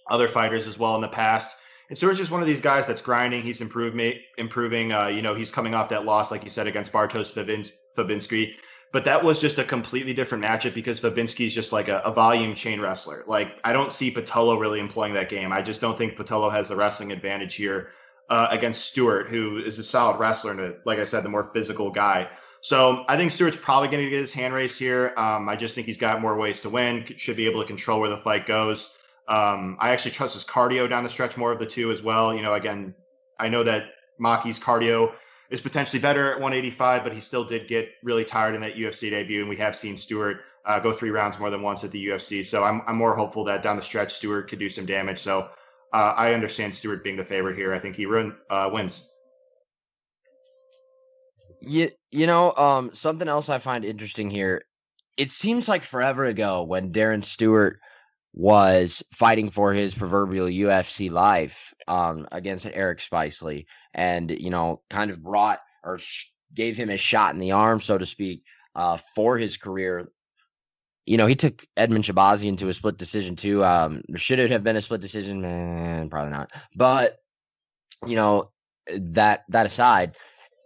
other fighters as well in the past. And Stewart's just one of these guys that's grinding. He's improving. He's coming off that loss, like you said, against Bartosz Fabinski. But that was just a completely different matchup because Babinski's just like a volume chain wrestler. Like, I don't see Patullo really employing that game. I just don't think Patullo has the wrestling advantage here against Stewart, who is a solid wrestler and, like I said, the more physical guy. So I think Stewart's probably going to get his hand raised here. I just think he's got more ways to win, should be able to control where the fight goes. I actually trust his cardio down the stretch more of the two as well. Again, I know that Maki's cardio is potentially better at 185, but he still did get really tired in that UFC debut, and we have seen Stewart go 3 rounds more than once at the UFC. So I'm more hopeful that down the stretch Stewart could do some damage. So I understand Stewart being the favorite here. I think he wins. Something else I find interesting here. It seems like forever ago when Darren Stewart was fighting for his proverbial UFC life against Eric Spicely, and kind of brought or gave him a shot in the arm, so to speak, for his career. He took Edmund Shabazian to a split decision too. Should it have been a split decision? Probably not. But that aside,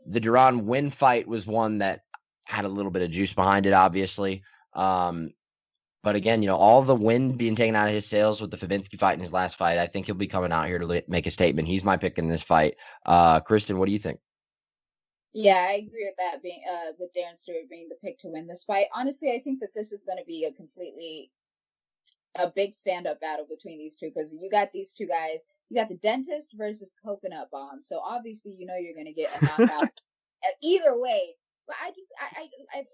the Duran Win fight was one that had a little bit of juice behind it, obviously. But again, all the wind being taken out of his sails with the Fabinski fight in his last fight, I think he'll be coming out here to make a statement. He's my pick in this fight. Kristen, what do you think? Yeah, I agree with that, being with Darren Stewart being the pick to win this fight. Honestly, I think that this is going to be a big stand-up battle between these two, because you got these two guys. You got the dentist versus coconut bomb. So obviously, you're going to get a knockout either way. But I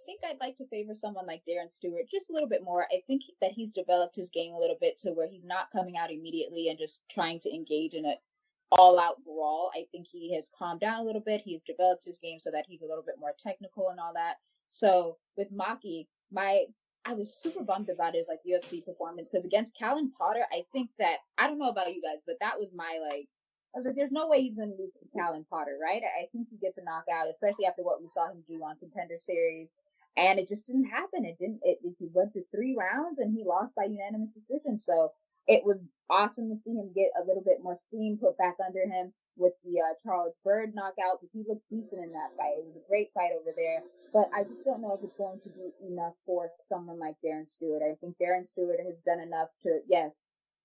think I'd like to favor someone like Darren Stewart just a little bit more. I think that he's developed his game a little bit to where he's not coming out immediately and just trying to engage in an all-out brawl. I think he has calmed down a little bit. He's developed his game so that he's a little bit more technical and all that. So with Maki, I was super bummed about his UFC performance, because against Callan Potter, I think that, I don't know about you guys, but that was I was like, there's no way he's going to lose to Callan Potter, right? I think he gets a knockout, especially after what we saw him do on Contender Series. And it just didn't happen. He went through 3 rounds and he lost by unanimous decision. So it was awesome to see him get a little bit more steam put back under him with the Charles Byrd knockout, because he looked decent in that fight. It was a great fight over there. But I just don't know if it's going to be enough for someone like Darren Stewart. I think Darren Stewart has done enough to, yes,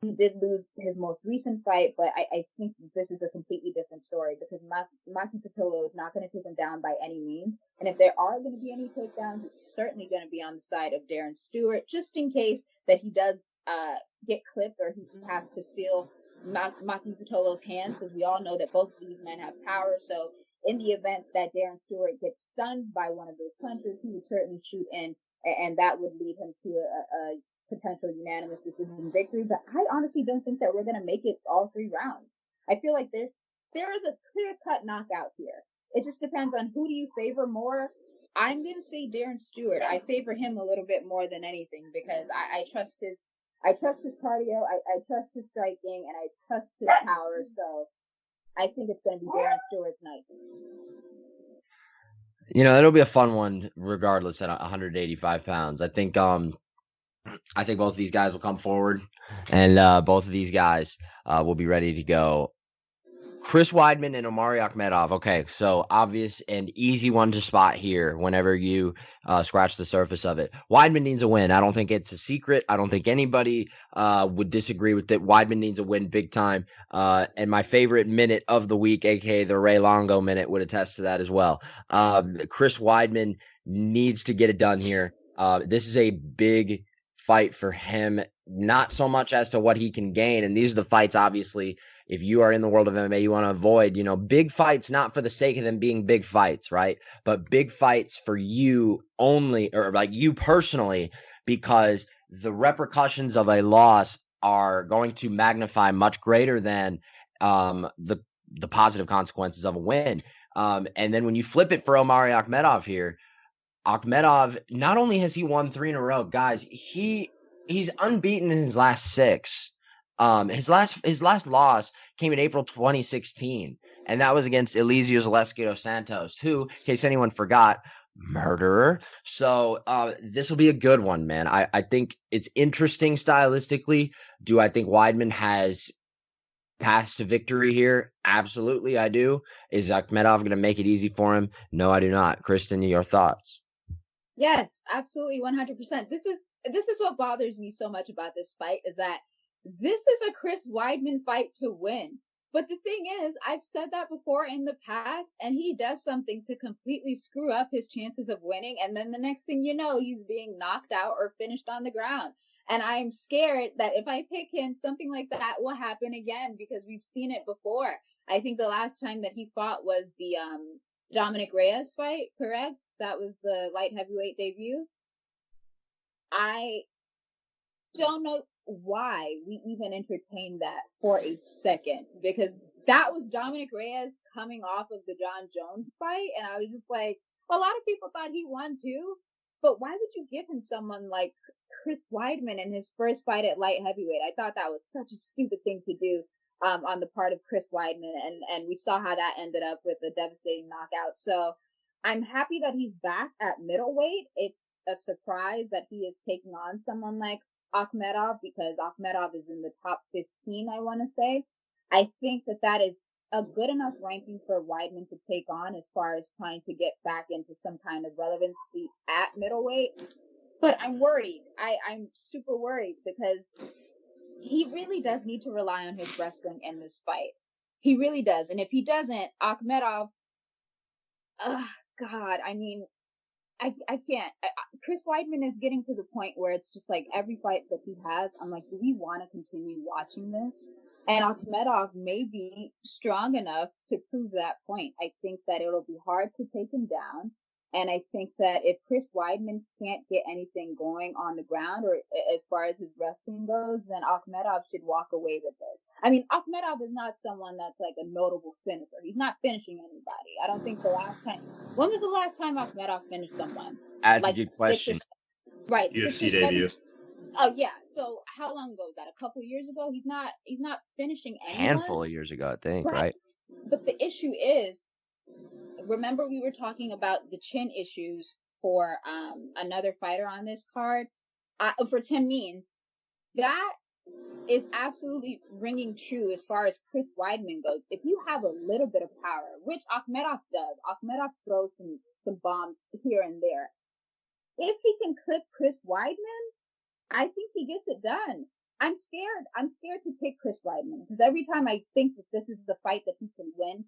he did lose his most recent fight, but I think this is a completely different story, because Maki Patullo is not going to take him down by any means. And if there are going to be any takedowns, it's certainly going to be on the side of Darren Stewart, just in case that he does get clipped, or he has to feel Maki Patullo's hands, because we all know that both of these men have power. So in the event that Darren Stewart gets stunned by one of those punches, he would certainly shoot in, and that would lead him to a potential unanimous decision victory. But I honestly don't think that we're going to make it all 3 rounds. I feel like there is a clear-cut knockout here. It just depends on who do you favor more. I'm going to say Darren Stewart. I favor him a little bit more than anything, because I trust his cardio, I trust his striking, and I trust his power. So I think it's going to be Darren Stewart's night. It'll be a fun one regardless at 185 pounds. I think both of these guys will come forward, and both of these guys will be ready to go. Chris Weidman and Omari Akhmedov. Okay, so obvious and easy one to spot here whenever you scratch the surface of it. Weidman needs a win. I don't think it's a secret. I don't think anybody would disagree with it. Weidman needs a win big time. And my favorite minute of the week, a.k.a. the Ray Longo minute, would attest to that as well. Chris Weidman needs to get it done here. This is a big fight for him, not so much as to what he can gain. And these are the fights, obviously, if you are in the world of MMA, you want to avoid, big fights, not for the sake of them being big fights, right? But big fights for you only, or like you personally, because the repercussions of a loss are going to magnify much greater than the positive consequences of a win. And then when you flip it for Omari Akhmedov here, Akhmedov, not only has he won 3 in a row, guys, he's unbeaten in his last 6. His last loss came in April 2016, and that was against Eliseo Zaleski dos Santos, who, in case anyone forgot, murderer. So this will be a good one, man. I think it's interesting stylistically. Do I think Weidman has paths to victory here? Absolutely, I do. Is Akhmedov going to make it easy for him? No, I do not. Kristen, your thoughts? Yes, absolutely, 100%. This is what bothers me so much about this fight is that this is a Chris Weidman fight to win. But the thing is, I've said that before in the past, and he does something to completely screw up his chances of winning, and then the next thing you know, he's being knocked out or finished on the ground. And I'm scared that if I pick him, something like that will happen again because we've seen it before. I think the last time that he fought was the Dominic Reyes fight, correct? That was the light heavyweight debut. I don't know why we even entertained that for a second because that was Dominic Reyes coming off of the John Jones fight. And I was just like, a lot of people thought he won too. But why would you give him someone like Chris Weidman in his first fight at light heavyweight? I thought that was such a stupid thing to do on the part of Chris Weidman. And we saw how that ended up with a devastating knockout. So I'm happy that he's back at middleweight. It's a surprise that he is taking on someone like Akhmedov because Akhmedov is in the top 15, I want to say. I think that that is a good enough ranking for Weidman to take on as far as trying to get back into some kind of relevancy at middleweight. But I'm worried. I'm super worried because he really does need to rely on his wrestling in this fight. He really does. And if he doesn't, Akhmedov, God, I mean, I can't. Chris Weidman is getting to the point where it's just like every fight that he has, I'm like, do we want to continue watching this? And Akhmedov may be strong enough to prove that point. I think that it'll be hard to take him down. And I think that if Chris Weidman can't get anything going on the ground or as far as his wrestling goes, then Akhmedov should walk away with this. I mean, Akhmedov is not someone that's like a notable finisher. He's not finishing anybody. I don't think the last time. When was the last time Akhmedov finished someone? That's Like a good question. right. UFC debut. Oh yeah. So how long ago was that? A couple years ago? He's not finishing anyone. Handful of years ago, I think, right? But the issue is, remember we were talking about the chin issues for another fighter on this card, for Tim Means. That is absolutely ringing true as far as Chris Weidman goes. If you have a little bit of power, which Akhmedov does, Akhmedov throws some bombs here and there. If he can clip Chris Weidman, I think he gets it done. I'm scared. I'm scared to pick Chris Weidman because every time I think that this is the fight that he can win,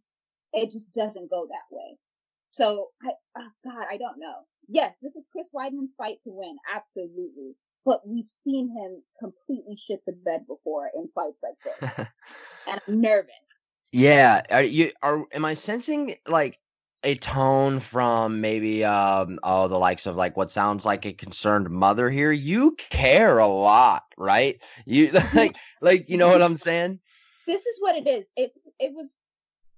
it just doesn't go that way. So, God, I don't know. Yes, this is Chris Weidman's fight to win, absolutely. But we've seen him completely shit the bed before in fights like this, and I'm nervous. Yeah, am I sensing like a tone from maybe the likes of like what sounds like a concerned mother here? You care a lot, right? You like you know what I'm saying? This is what it is. It was.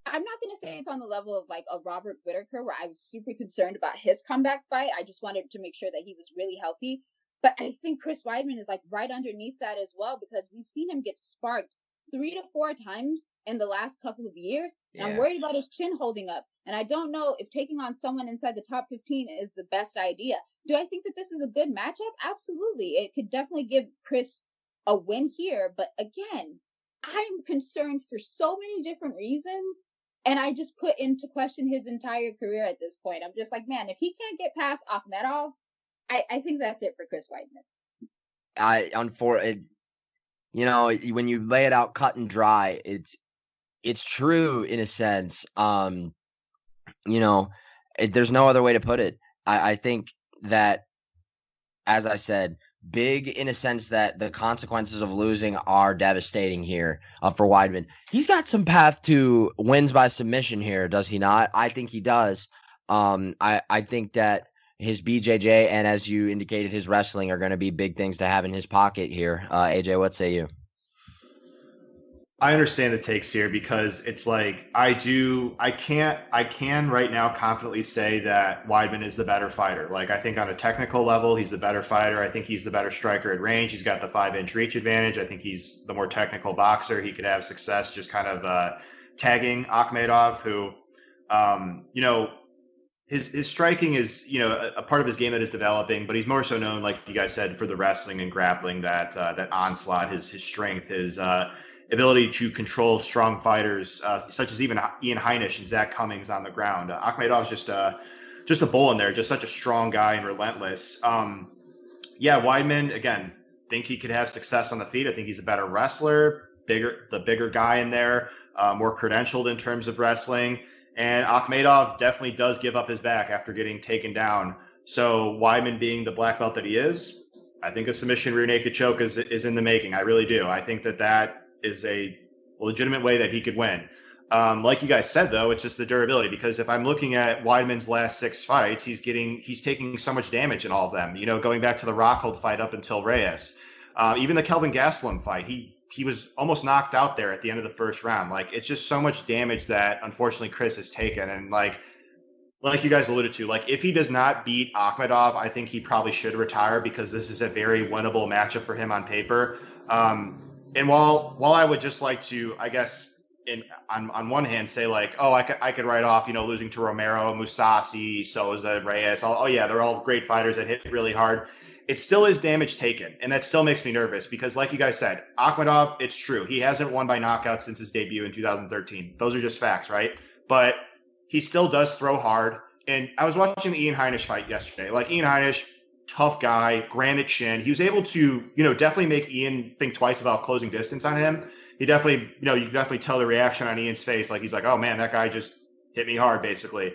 I'm not going to say it's on the level of like a Robert Whittaker where I was super concerned about his comeback fight. I just wanted to make sure that he was really healthy. But I think Chris Weidman is like right underneath that as well because we've seen him get sparked 3 to 4 times in the last couple of years. And I'm worried about his chin holding up. And I don't know if taking on someone inside the top 15 is the best idea. Do I think that this is a good matchup? Absolutely. It could definitely give Chris a win here. But again, I'm concerned for so many different reasons. And I just put into question his entire career at this point. I'm just like, man, if he can't get past Akhmedov, I think that's it for Chris Weidman. You know, when you lay it out cut and dry, it's true in a sense. You know, there's no other way to put it. I think that, as I said, big in a sense that the consequences of losing are devastating here for Weidman. He's got some path to wins by submission here, does he not? I think he does. I think that his BJJ and, as you indicated, his wrestling are going to be big things to have in his pocket here. AJ, what say you? I understand the takes here because it's like I can right now confidently say that Weidman is the better fighter. Like I think on a technical level, he's the better fighter. I think he's the better striker at range. He's got the 5-inch reach advantage. I think he's the more technical boxer. He could have success just kind of tagging Akhmedov, who, you know, his striking is, you know, a part of his game that is developing, but he's more so known, like you guys said, for the wrestling and grappling, that onslaught, his strength, his ability to control strong fighters, such as even Ian Heinisch and Zach Cummings on the ground. Akhmedov's just just a bull in there, just such a strong guy and relentless. Yeah, Weidman, again, think he could have success on the feet. I think he's a better wrestler, the bigger guy in there, more credentialed in terms of wrestling. And Akhmedov definitely does give up his back after getting taken down. So Weidman being the black belt that he is, I think a submission rear naked choke is in the making. I really do. I think that is a legitimate way that he could win. Like you guys said, though, it's just the durability, because if I'm looking at Weidman's last 6 fights, he's taking so much damage in all of them. Going back to the Rockhold fight up until Reyes, even the Kelvin Gastelum fight, he was almost knocked out there at the end of the first round. Like, it's just so much damage that unfortunately Chris has taken. And like you guys alluded to, like, if he does not beat Akhmedov, I think he probably should retire, because this is a very winnable matchup for him on paper. And while I would just like to, I guess, on one hand say like, oh, I could write off, losing to Romero, Mousasi, Souza, Reyes. Oh yeah, they're all great fighters that hit really hard. It still is damage taken, and that still makes me nervous, because like you guys said, Akhmedov, it's true, he hasn't won by knockout since his debut in 2013. Those are just facts, right? But he still does throw hard. And I was watching the Ian Heinisch fight yesterday. Like, Ian Heinisch, tough guy, granite chin. He was able to, definitely make Ian think twice about closing distance on him. He definitely, you can definitely tell the reaction on Ian's face. Like, he's like, oh man, that guy just hit me hard, basically.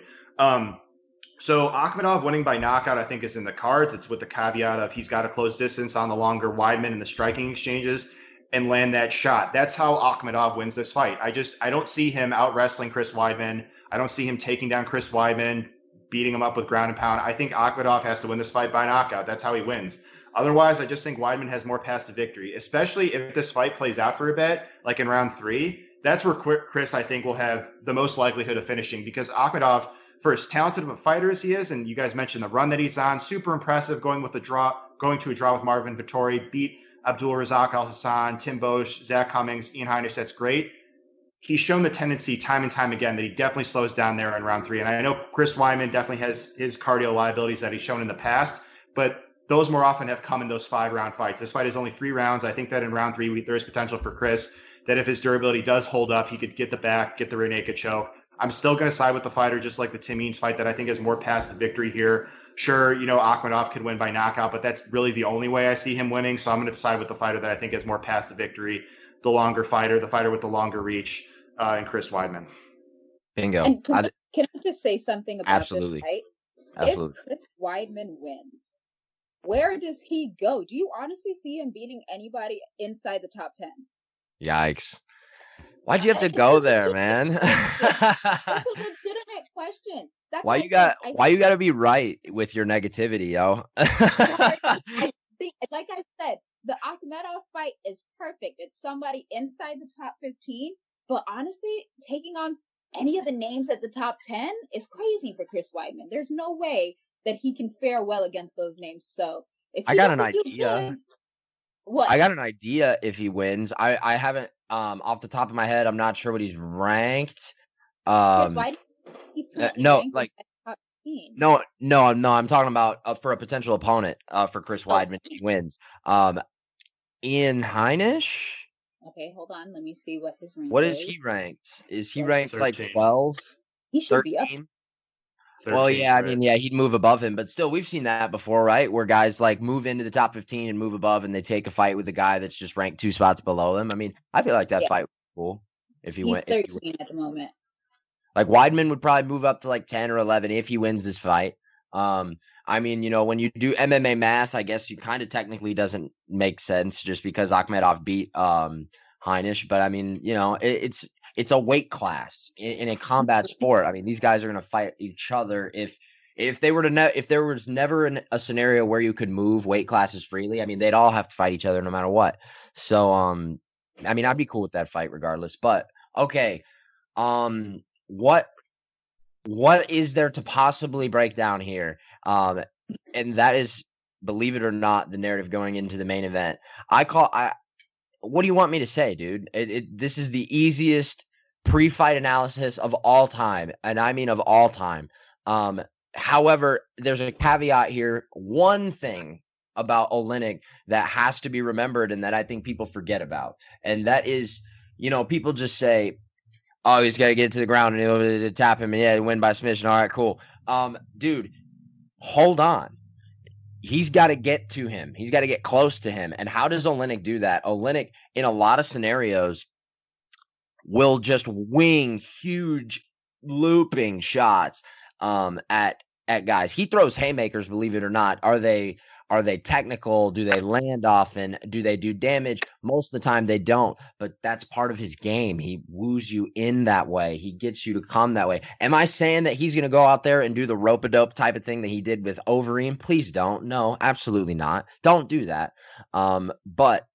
So Akhmedov winning by knockout, I think, is in the cards. It's with the caveat of he's got to close distance on the longer Weidman in the striking exchanges and land that shot. That's how Akhmedov wins this fight. I don't see him out wrestling Chris Weidman. I don't see him taking down Chris Weidman, beating him up with ground and pound. I think Akhmedov has to win this fight by knockout. That's how he wins. Otherwise, I just think Weidman has more paths to victory, especially if this fight plays out for a bit, like in round 3. That's where Chris, I think, will have the most likelihood of finishing, because Akhmedov, for as talented of a fighter as he is, and you guys mentioned the run that he's on, super impressive, going to a draw with Marvin Vettori, beat Abdul Razak Al Hassan, Tim Bosch, Zach Cummings, Ian Heinisch. That's great. He's shown the tendency time and time again that he definitely slows down there in round 3. And I know Chris Weidman definitely has his cardio liabilities that he's shown in the past, but those more often have come in those 5-round fights. This fight is only 3 rounds. I think that in round 3, there is potential for Chris, that if his durability does hold up, he could get the back, get the rear naked choke. I'm still going to side with the fighter, just like the Tim Means fight, that I think has more paths to victory here. Sure, Akhmedov could win by knockout, but that's really the only way I see him winning. So I'm going to side with the fighter that I think has more paths to victory, the longer fighter, the fighter with the longer reach, and Chris Weidman. Bingo. And can I just say something about Absolutely. this fight? Absolutely. If Chris Weidman wins, where does he go? Do you honestly see him beating anybody inside the top 10? Yikes. Why'd you have to go there, man? That's a legitimate question. That's why you got to be right with your negativity, yo? I think, like I said, the Akhmedov fight is perfect. It's somebody inside the top 15, but honestly, taking on any of the names at the top 10 is crazy for Chris Weidman. There's no way that he can fare well against those names. So if I got an idea. What? I got an idea if he wins. I haven't off the top of my head, I'm not sure what he's ranked. Chris Weidman? He's no, I'm talking about for a potential opponent for Chris Weidman if he wins. Ian Heinisch? Okay, hold on. Let me see what his rank is. What is he ranked? Is he ranked 13. like 12? He should 13? Be up. 13, well, yeah, right? I mean, yeah, he'd move above him, but still, we've seen that before, right? Where guys like move into the top 15 and move above, and they take a fight with a guy that's just ranked 2 spots below them. I mean, I feel like that fight was cool if he went. 13 at the moment. Like Weidman would probably move up to like 10 or 11 if he wins this fight. I mean, when you do MMA math, I guess it kind of technically doesn't make sense just because Akhmedov beat Heinisch, but I mean, it's a weight class in a combat sport. I mean, these guys are going to fight each other. If there was never a scenario where you could move weight classes freely, I mean, they'd all have to fight each other no matter what. So, I mean, I'd be cool with that fight regardless. But okay, what is there to possibly break down here? And that is, believe it or not, the narrative going into the main event. What do you want me to say, dude? This is the easiest pre-fight analysis of all time, and I mean of all time. However, there's a caveat here. One thing about Oleynik that has to be remembered and that I think people forget about, and that is, people just say, Oh, he's got to get to the ground and he'll tap him and yeah, win by submission. All right, cool. Dude, hold on. He's got to get to him. He's got to get close to him. And how does Oleynik do that? Oleynik, in a lot of scenarios, will just wing huge looping shots at guys. He throws haymakers, believe it or not. Are they technical? Do they land often? Do they do damage? Most of the time they don't, but that's part of his game. He woos you in that way. He gets you to come that way. Am I saying that he's going to go out there and do the rope-a-dope type of thing that he did with Overeem? Please don't. No, absolutely not. Don't do that. But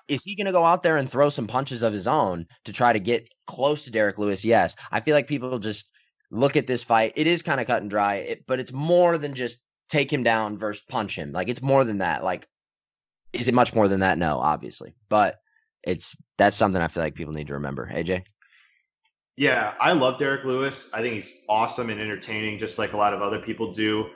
is he going to go out there and throw some punches of his own to try to get close to Derek Lewis? Yes. I feel like people just look at this fight. It is kind of cut and dry, but it's more than just take him down versus punch him. Like, it's more than that. Like, is it much more than that? No, obviously. But that's something I feel like people need to remember. AJ? Yeah, I love Derek Lewis. I think he's awesome and entertaining, just like a lot of other people do.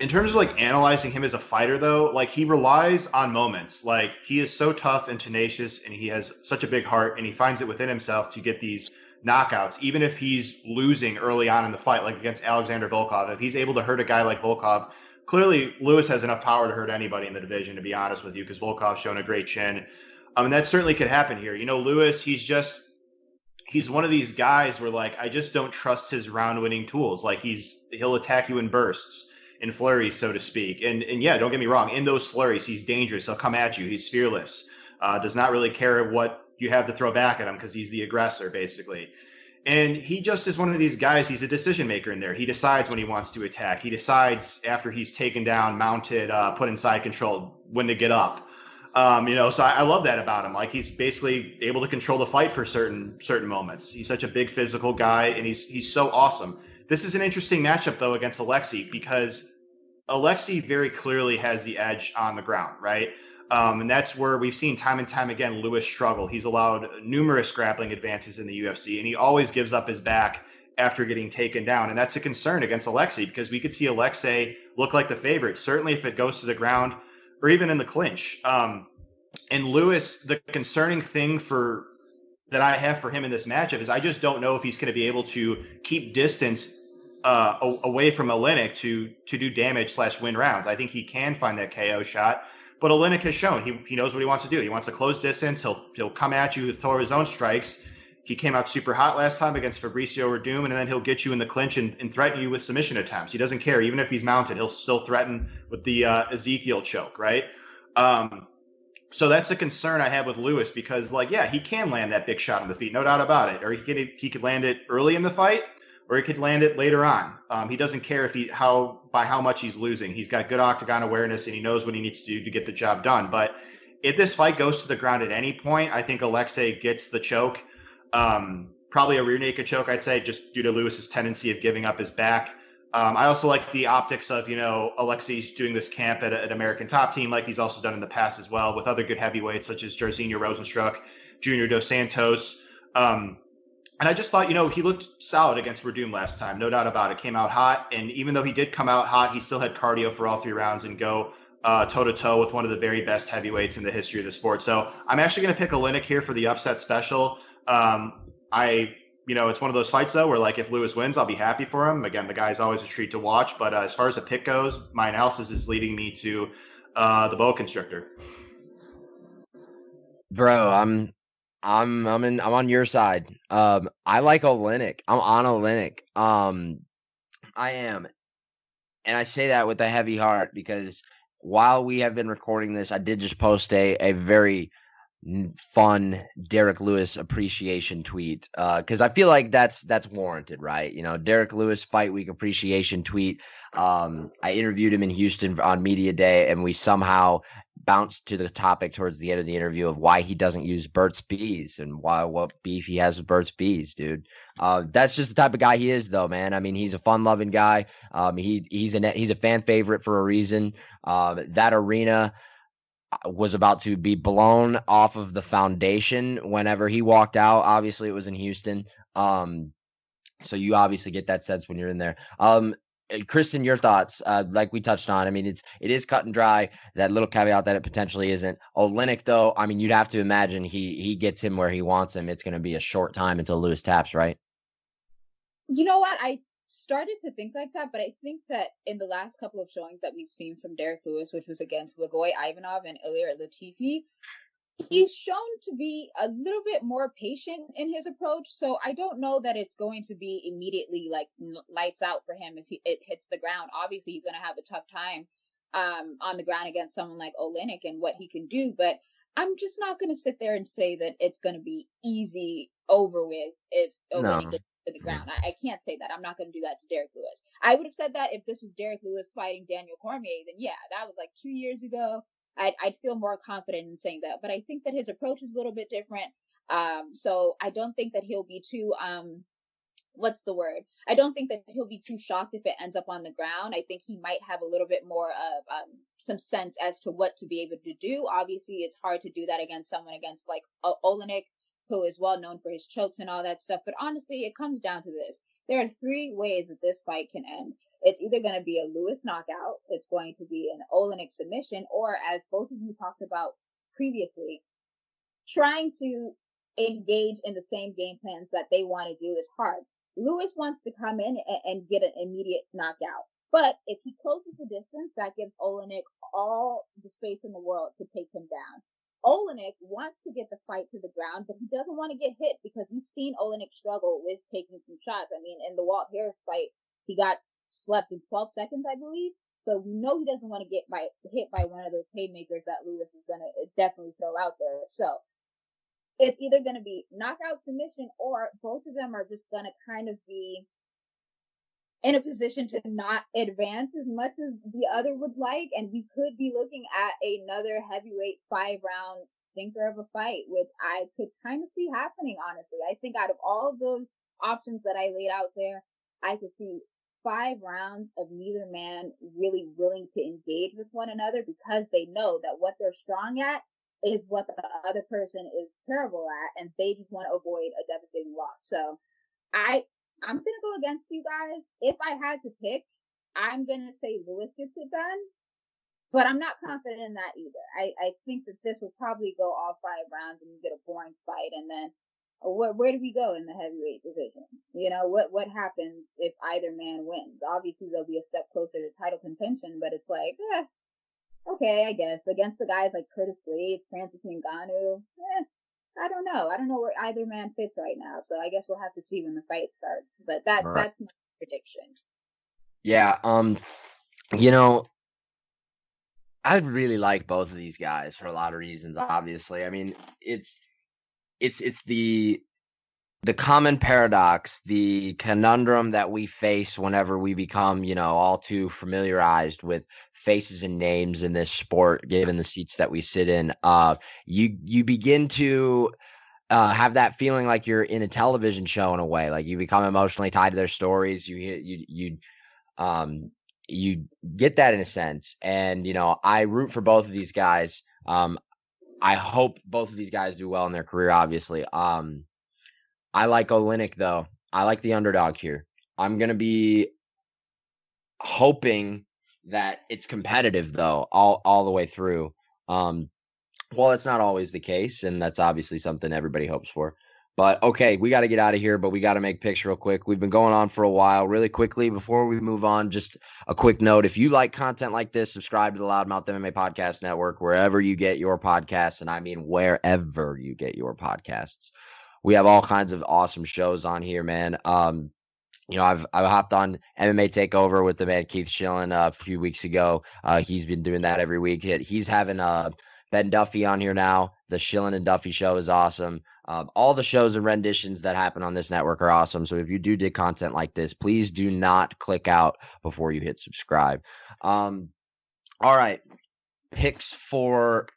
In terms of like analyzing him as a fighter, though, like he relies on moments. Like he is so tough and tenacious, and he has such a big heart, and he finds it within himself to get these knockouts, even if he's losing early on in the fight, like against Alexander Volkov. If he's able to hurt a guy like Volkov, clearly Lewis has enough power to hurt anybody in the division, to be honest with you, because Volkov's shown a great chin. And that certainly could happen here. You know, Lewis, he's one of these guys where like I just don't trust his round winning tools. Like he'll attack you in bursts, in flurries, so to speak. And yeah, don't get me wrong, in those flurries he's dangerous. He'll come at you. He's fearless. Does not really care what you have to throw back at him because he's the aggressor basically. And he just is one of these guys. He's a decision maker in there. He decides when he wants to attack. He decides after he's taken down, mounted, put in side control, when to get up. So I love that about him. Like he's basically able to control the fight for certain moments. He's such a big physical guy, and he's so awesome. This is an interesting matchup though against Alexei, because Alexei very clearly has the edge on the ground, right? And that's where we've seen time and time again Lewis struggle. He's allowed numerous grappling advances in the UFC, and he always gives up his back after getting taken down. And that's a concern against Alexei, because we could see Alexei look like the favorite, certainly if it goes to the ground or even in the clinch. And Lewis, the concerning thing that I have for him in this matchup is I just don't know if he's going to be able to keep distance away from Oleynik to do damage / win rounds. I think he can find that KO shot, but Oleynik has shown he knows what he wants to do. He wants to close distance. He'll come at you, throw his own strikes. He came out super hot last time against Fabricio Verdum, and then he'll get you in the clinch and threaten you with submission attempts. He doesn't care. Even if he's mounted, he'll still threaten with the Ezekiel choke, right? So that's a concern I have with Lewis, because, like, yeah, he can land that big shot on the feet, no doubt about it. Or he could land it early in the fight, or he could land it later on. He doesn't care by how much he's losing. He's got good octagon awareness, and he knows what he needs to do to get the job done. But if this fight goes to the ground at any point, I think Alexei gets the choke. Probably a rear naked choke, I'd say, just due to Lewis's tendency of giving up his back. I also like the optics of, Alexei's doing this camp at an American Top Team, like he's also done in the past as well, with other good heavyweights such as Jairzinho Rosenstruck, Junior Dos Santos. And I just thought, he looked solid against Verdum last time, no doubt about it. Came out hot, and even though he did come out hot, he still had cardio for all 3 rounds and go toe-to-toe with one of the very best heavyweights in the history of the sport. So I'm actually going to pick Oleynik here for the upset special. It's one of those fights, though, where, like, if Lewis wins, I'll be happy for him. Again, the guy's always a treat to watch. But as far as a pick goes, my analysis is leading me to the boa constrictor. Bro, I'm on your side. I like Oleynik. I'm on Oleynik. I am. And I say that with a heavy heart, because while we have been recording this, I did just post a very fun Derek Lewis appreciation tweet, because I feel like that's warranted, right? Derek Lewis fight week appreciation tweet. I interviewed him in Houston on media day, and we somehow bounced to the topic towards the end of the interview of why he doesn't use Burt's Bees and what beef he has with Burt's Bees, dude. That's just the type of guy he is, though, man. I mean, he's a fun-loving guy. He's a fan favorite for a reason. That arena was about to be blown off of the foundation whenever he walked out. Obviously, it was in Houston. So you obviously get that sense when you're in there. Kristen, your thoughts, like we touched on. I mean, it is cut and dry. That little caveat that it potentially isn't. Oleynik, though, I mean, you'd have to imagine he gets him where he wants him. It's going to be a short time until Lewis taps, right? You know what? I started to think like that, but I think that in the last couple of showings that we've seen from Derek Lewis, which was against Blagoy Ivanov and Ilir Latifi, he's shown to be a little bit more patient in his approach. So I don't know that it's going to be immediately like lights out for him if it hits the ground. Obviously, he's going to have a tough time on the ground against someone like Oleynik and what he can do. But I'm just not going to sit there and say that it's going to be easy over with if Oleynik gets to the ground. I can't say that. I'm not going to do that to Derek Lewis. I would have said that if this was Derek Lewis fighting Daniel Cormier, then yeah, that was like 2 years ago. I'd feel more confident in saying that. But I think that his approach is a little bit different. So I don't think that he'll be too what's the word? I don't think that he'll be too shocked if it ends up on the ground. I think he might have a little bit more of some sense as to what to be able to do. Obviously, it's hard to do that against someone against like Oleynik, who is well known for his chokes and all that stuff. But honestly, it comes down to this. There are 3 ways that this fight can end. It's either going to be a Lewis knockout, it's going to be an Oleynik submission, or as both of you talked about previously, trying to engage in the same game plans that they want to do is hard. Lewis wants to come in and get an immediate knockout. But if he closes the distance, that gives Oleynik all the space in the world to take him down. Oleynik wants to get the fight to the ground, but he doesn't want to get hit because we've seen Oleynik struggle with taking some shots. I mean, in the Walt Harris fight, he got slept in 12 seconds, I believe. So we know he doesn't want to get hit by one of those haymakers that Lewis is going to definitely throw out there. So it's either going to be knockout submission or both of them are just going to kind of be in a position to not advance as much as the other would like. And we could be looking at another heavyweight 5-round stinker of a fight, which I could kind of see happening, honestly. I think out of all of those options that I laid out there, I could see 5 rounds of neither man really willing to engage with one another because they know that what they're strong at is what the other person is terrible at, and they just want to avoid a devastating loss. So I'm going to go against you guys. If I had to pick, I'm going to say Lewis gets it done, but I'm not confident in that either. I think that this will probably go all 5 rounds and you get a boring fight, and then where do we go in the heavyweight division? You know, what happens if either man wins? Obviously, they'll be a step closer to title contention, but it's like, okay, I guess. Against the guys like Curtis Blades, Francis Ngannou, I don't know. I don't know where either man fits right now. So I guess we'll have to see when the fight starts. But that's my prediction. Yeah. You know, I really like both of these guys for a lot of reasons, obviously. I mean, it's the common paradox, the conundrum that we face whenever we become, all too familiarized with faces and names in this sport, given the seats that we sit in. You begin to have that feeling like you're in a television show in a way, like you become emotionally tied to their stories. You get that in a sense, and I root for both of these guys. I hope both of these guys do well in their career, obviously. I like Oleynik, though. I like the underdog here. I'm going to be hoping that it's competitive, though, all the way through. Well, it's not always the case, and that's obviously something everybody hopes for. But, okay, we got to get out of here, but we got to make picks real quick. We've been going on for a while. Really quickly, before we move on, just a quick note. If you like content like this, subscribe to the Loudmouth MMA Podcast Network, wherever you get your podcasts, and I mean wherever you get your podcasts. We have all kinds of awesome shows on here, man. I've hopped on MMA Takeover with the man Keith Schillen a few weeks ago. He's been doing that every week. He's having Ben Duffy on here now. The Schillen and Duffy show is awesome. All the shows and renditions that happen on this network are awesome. So if you do dig content like this, please do not click out before you hit subscribe. All right. Picks for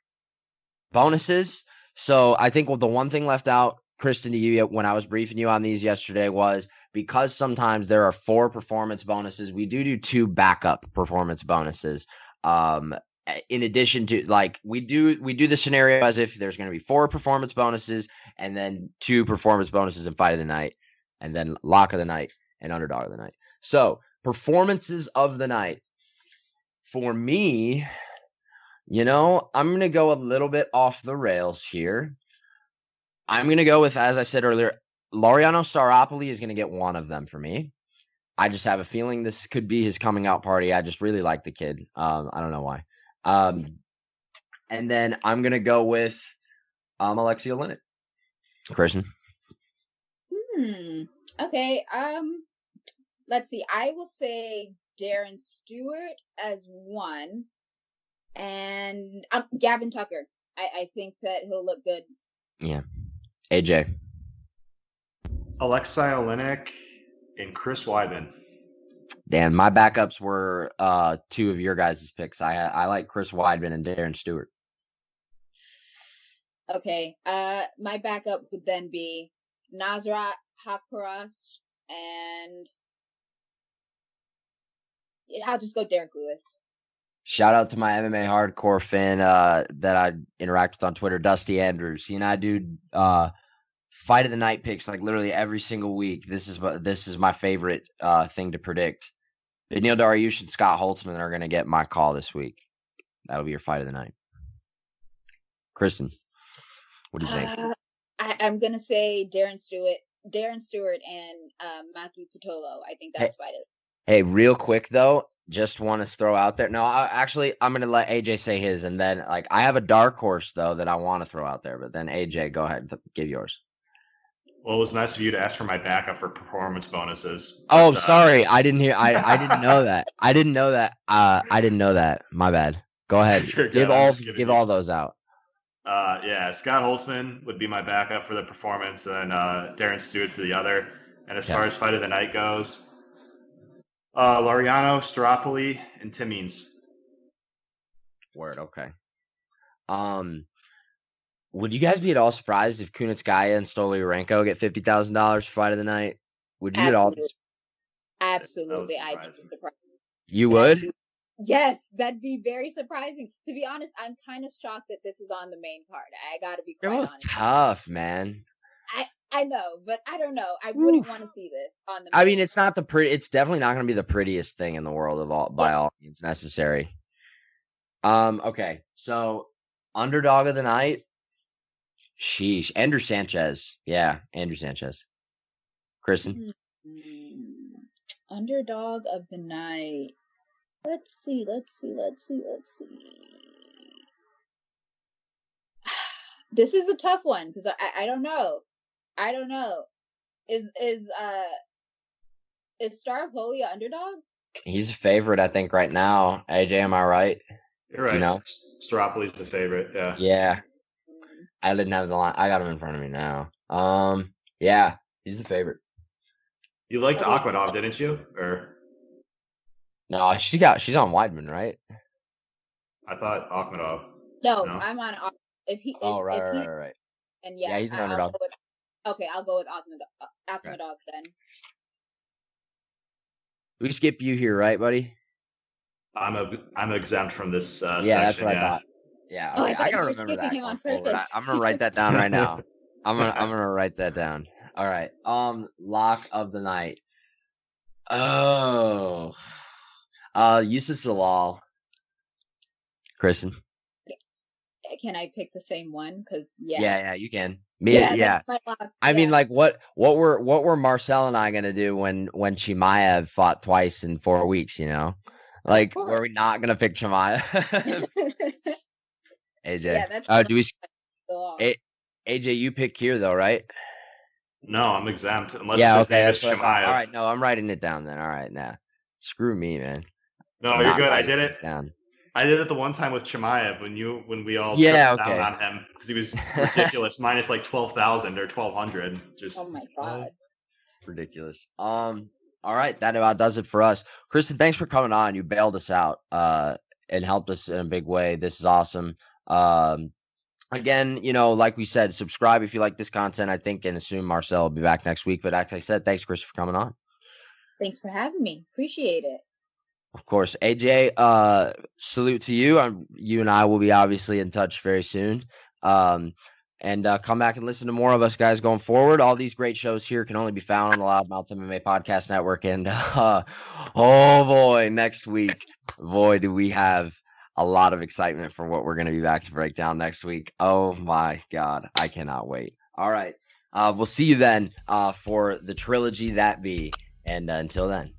bonuses. So I think the one thing left out, Kristen, to you when I was briefing you on these yesterday was because sometimes there are 4 performance bonuses, we do 2 backup performance bonuses. In addition to, like, we do the scenario as if there's going to be 4 performance bonuses and then 2 performance bonuses in fight of the night and then lock of the night and underdog of the night. So performances of the night. For me, I'm going to go a little bit off the rails here. I'm going to go with, as I said earlier, Laureano Staropoli is going to get one of them for me. I just have a feeling this could be his coming out party. I just really like the kid. I don't know why. And then I'm going to go with Alexei Oleynik. Kristen? Okay. Let's see. I will say Darren Stewart as one. And Gavin Tucker. I think that he'll look good. Yeah. AJ? Alexei Oleynik and Chris Weidman. Dan, my backups were two of your guys' picks. I like Chris Weidman and Darren Stewart. Okay. My backup would then be Nasrat Haqparast, and I'll just go Derek Lewis. Shout out to my MMA hardcore fan that I interact with on Twitter, Dusty Andrews. He and I do fight of the night picks like literally every single week. This is my favorite thing to predict. Beneil Dariush and Scott Holtzman are going to get my call this week. That'll be your fight of the night. Kristen, what do you think? I'm going to say Darren Stewart and Maki Pitolo. I think that's fight of. Hey, real quick though, just want to throw out there. No, I'm going to let AJ say his, and then I have a dark horse though that I want to throw out there. But then AJ, go ahead, give yours. Well, it was nice of you to ask for my backup for performance bonuses. But, sorry, I didn't hear. I didn't know that. I didn't know that. My bad. Go ahead. Give all those out. Yeah, Scott Holtzman would be my backup for the performance, and Darren Stewart for the other. And as far as fight of the night goes, Laureano Staropoli and Tim Means. Word. Okay. Would you guys be at all surprised if Kunitskaya and Stoliarenko get $50,000 for fight of the night? Would you at all? Absolutely, I'd be surprised. You would? Yes, that'd be very surprising. To be honest, I'm kind of shocked that this is on the main card. I gotta be quite honest. It's tough, man. I know, but I don't know. I wouldn't want to see this on the. I mean, it's not the pretty. It's definitely not going to be the prettiest thing in the world by all means necessary. Okay, so underdog of the night. Sheesh, Andrew Sanchez. Yeah, Andrew Sanchez. Kristen. Underdog of the night. Let's see. This is a tough one because I don't know. Is Staropoli underdog? He's a favorite, I think, right now. AJ, am I right? You're right. Do you know? Staropoli's the favorite. Yeah. Yeah. I didn't have the line. I got him in front of me now. Yeah, he's the favorite. You liked Akhmadov, didn't you? Or no, she's on Weidman, right? I thought Akhmadov. No, I'm on. Right. And yeah, he's an underdog. I'll go with Akhmadov then. We skip you here, right, buddy? I'm exempt from this. Yeah, section, that's what I thought. Yeah, okay. I gotta remember that. I'm gonna write that down right now. I'm gonna write that down. All right. Lock of the night. Oh. Yusuf Zalal. Kristen. Can I pick the same one? Because Yeah, you can. Yeah. I mean, what were Marcel and I gonna do when Chimaev fought twice in 4 weeks? Were we not gonna pick Chimaev? AJ. Yeah, that's AJ, you pick here though, right? No, I'm exempt unless his name is Chimaev. All right, no, I'm writing it down then. All right, now screw me, man. No, you're good. I did it. I did it the one time with Chimaev when we all down on him because he was ridiculous, minus 12,000 or 1,200. Just oh my god, ridiculous. All right, that about does it for us. Kristen, thanks for coming on. You bailed us out and helped us in a big way. This is awesome. Again, like we said, subscribe if you like this content. I think and assume Marcel will be back next week. But like I said, thanks, Chris, for coming on. Thanks for having me. Appreciate it. Of course. AJ, salute to you. You and I will be obviously in touch very soon. And come back and listen to more of us guys going forward. All these great shows here can only be found on the Loudmouth MMA Podcast Network. And oh boy, next week, boy, do we have a lot of excitement for what we're going to be back to break down next week. Oh my God, I cannot wait. All right, we'll see you then for the trilogy that be. And until then.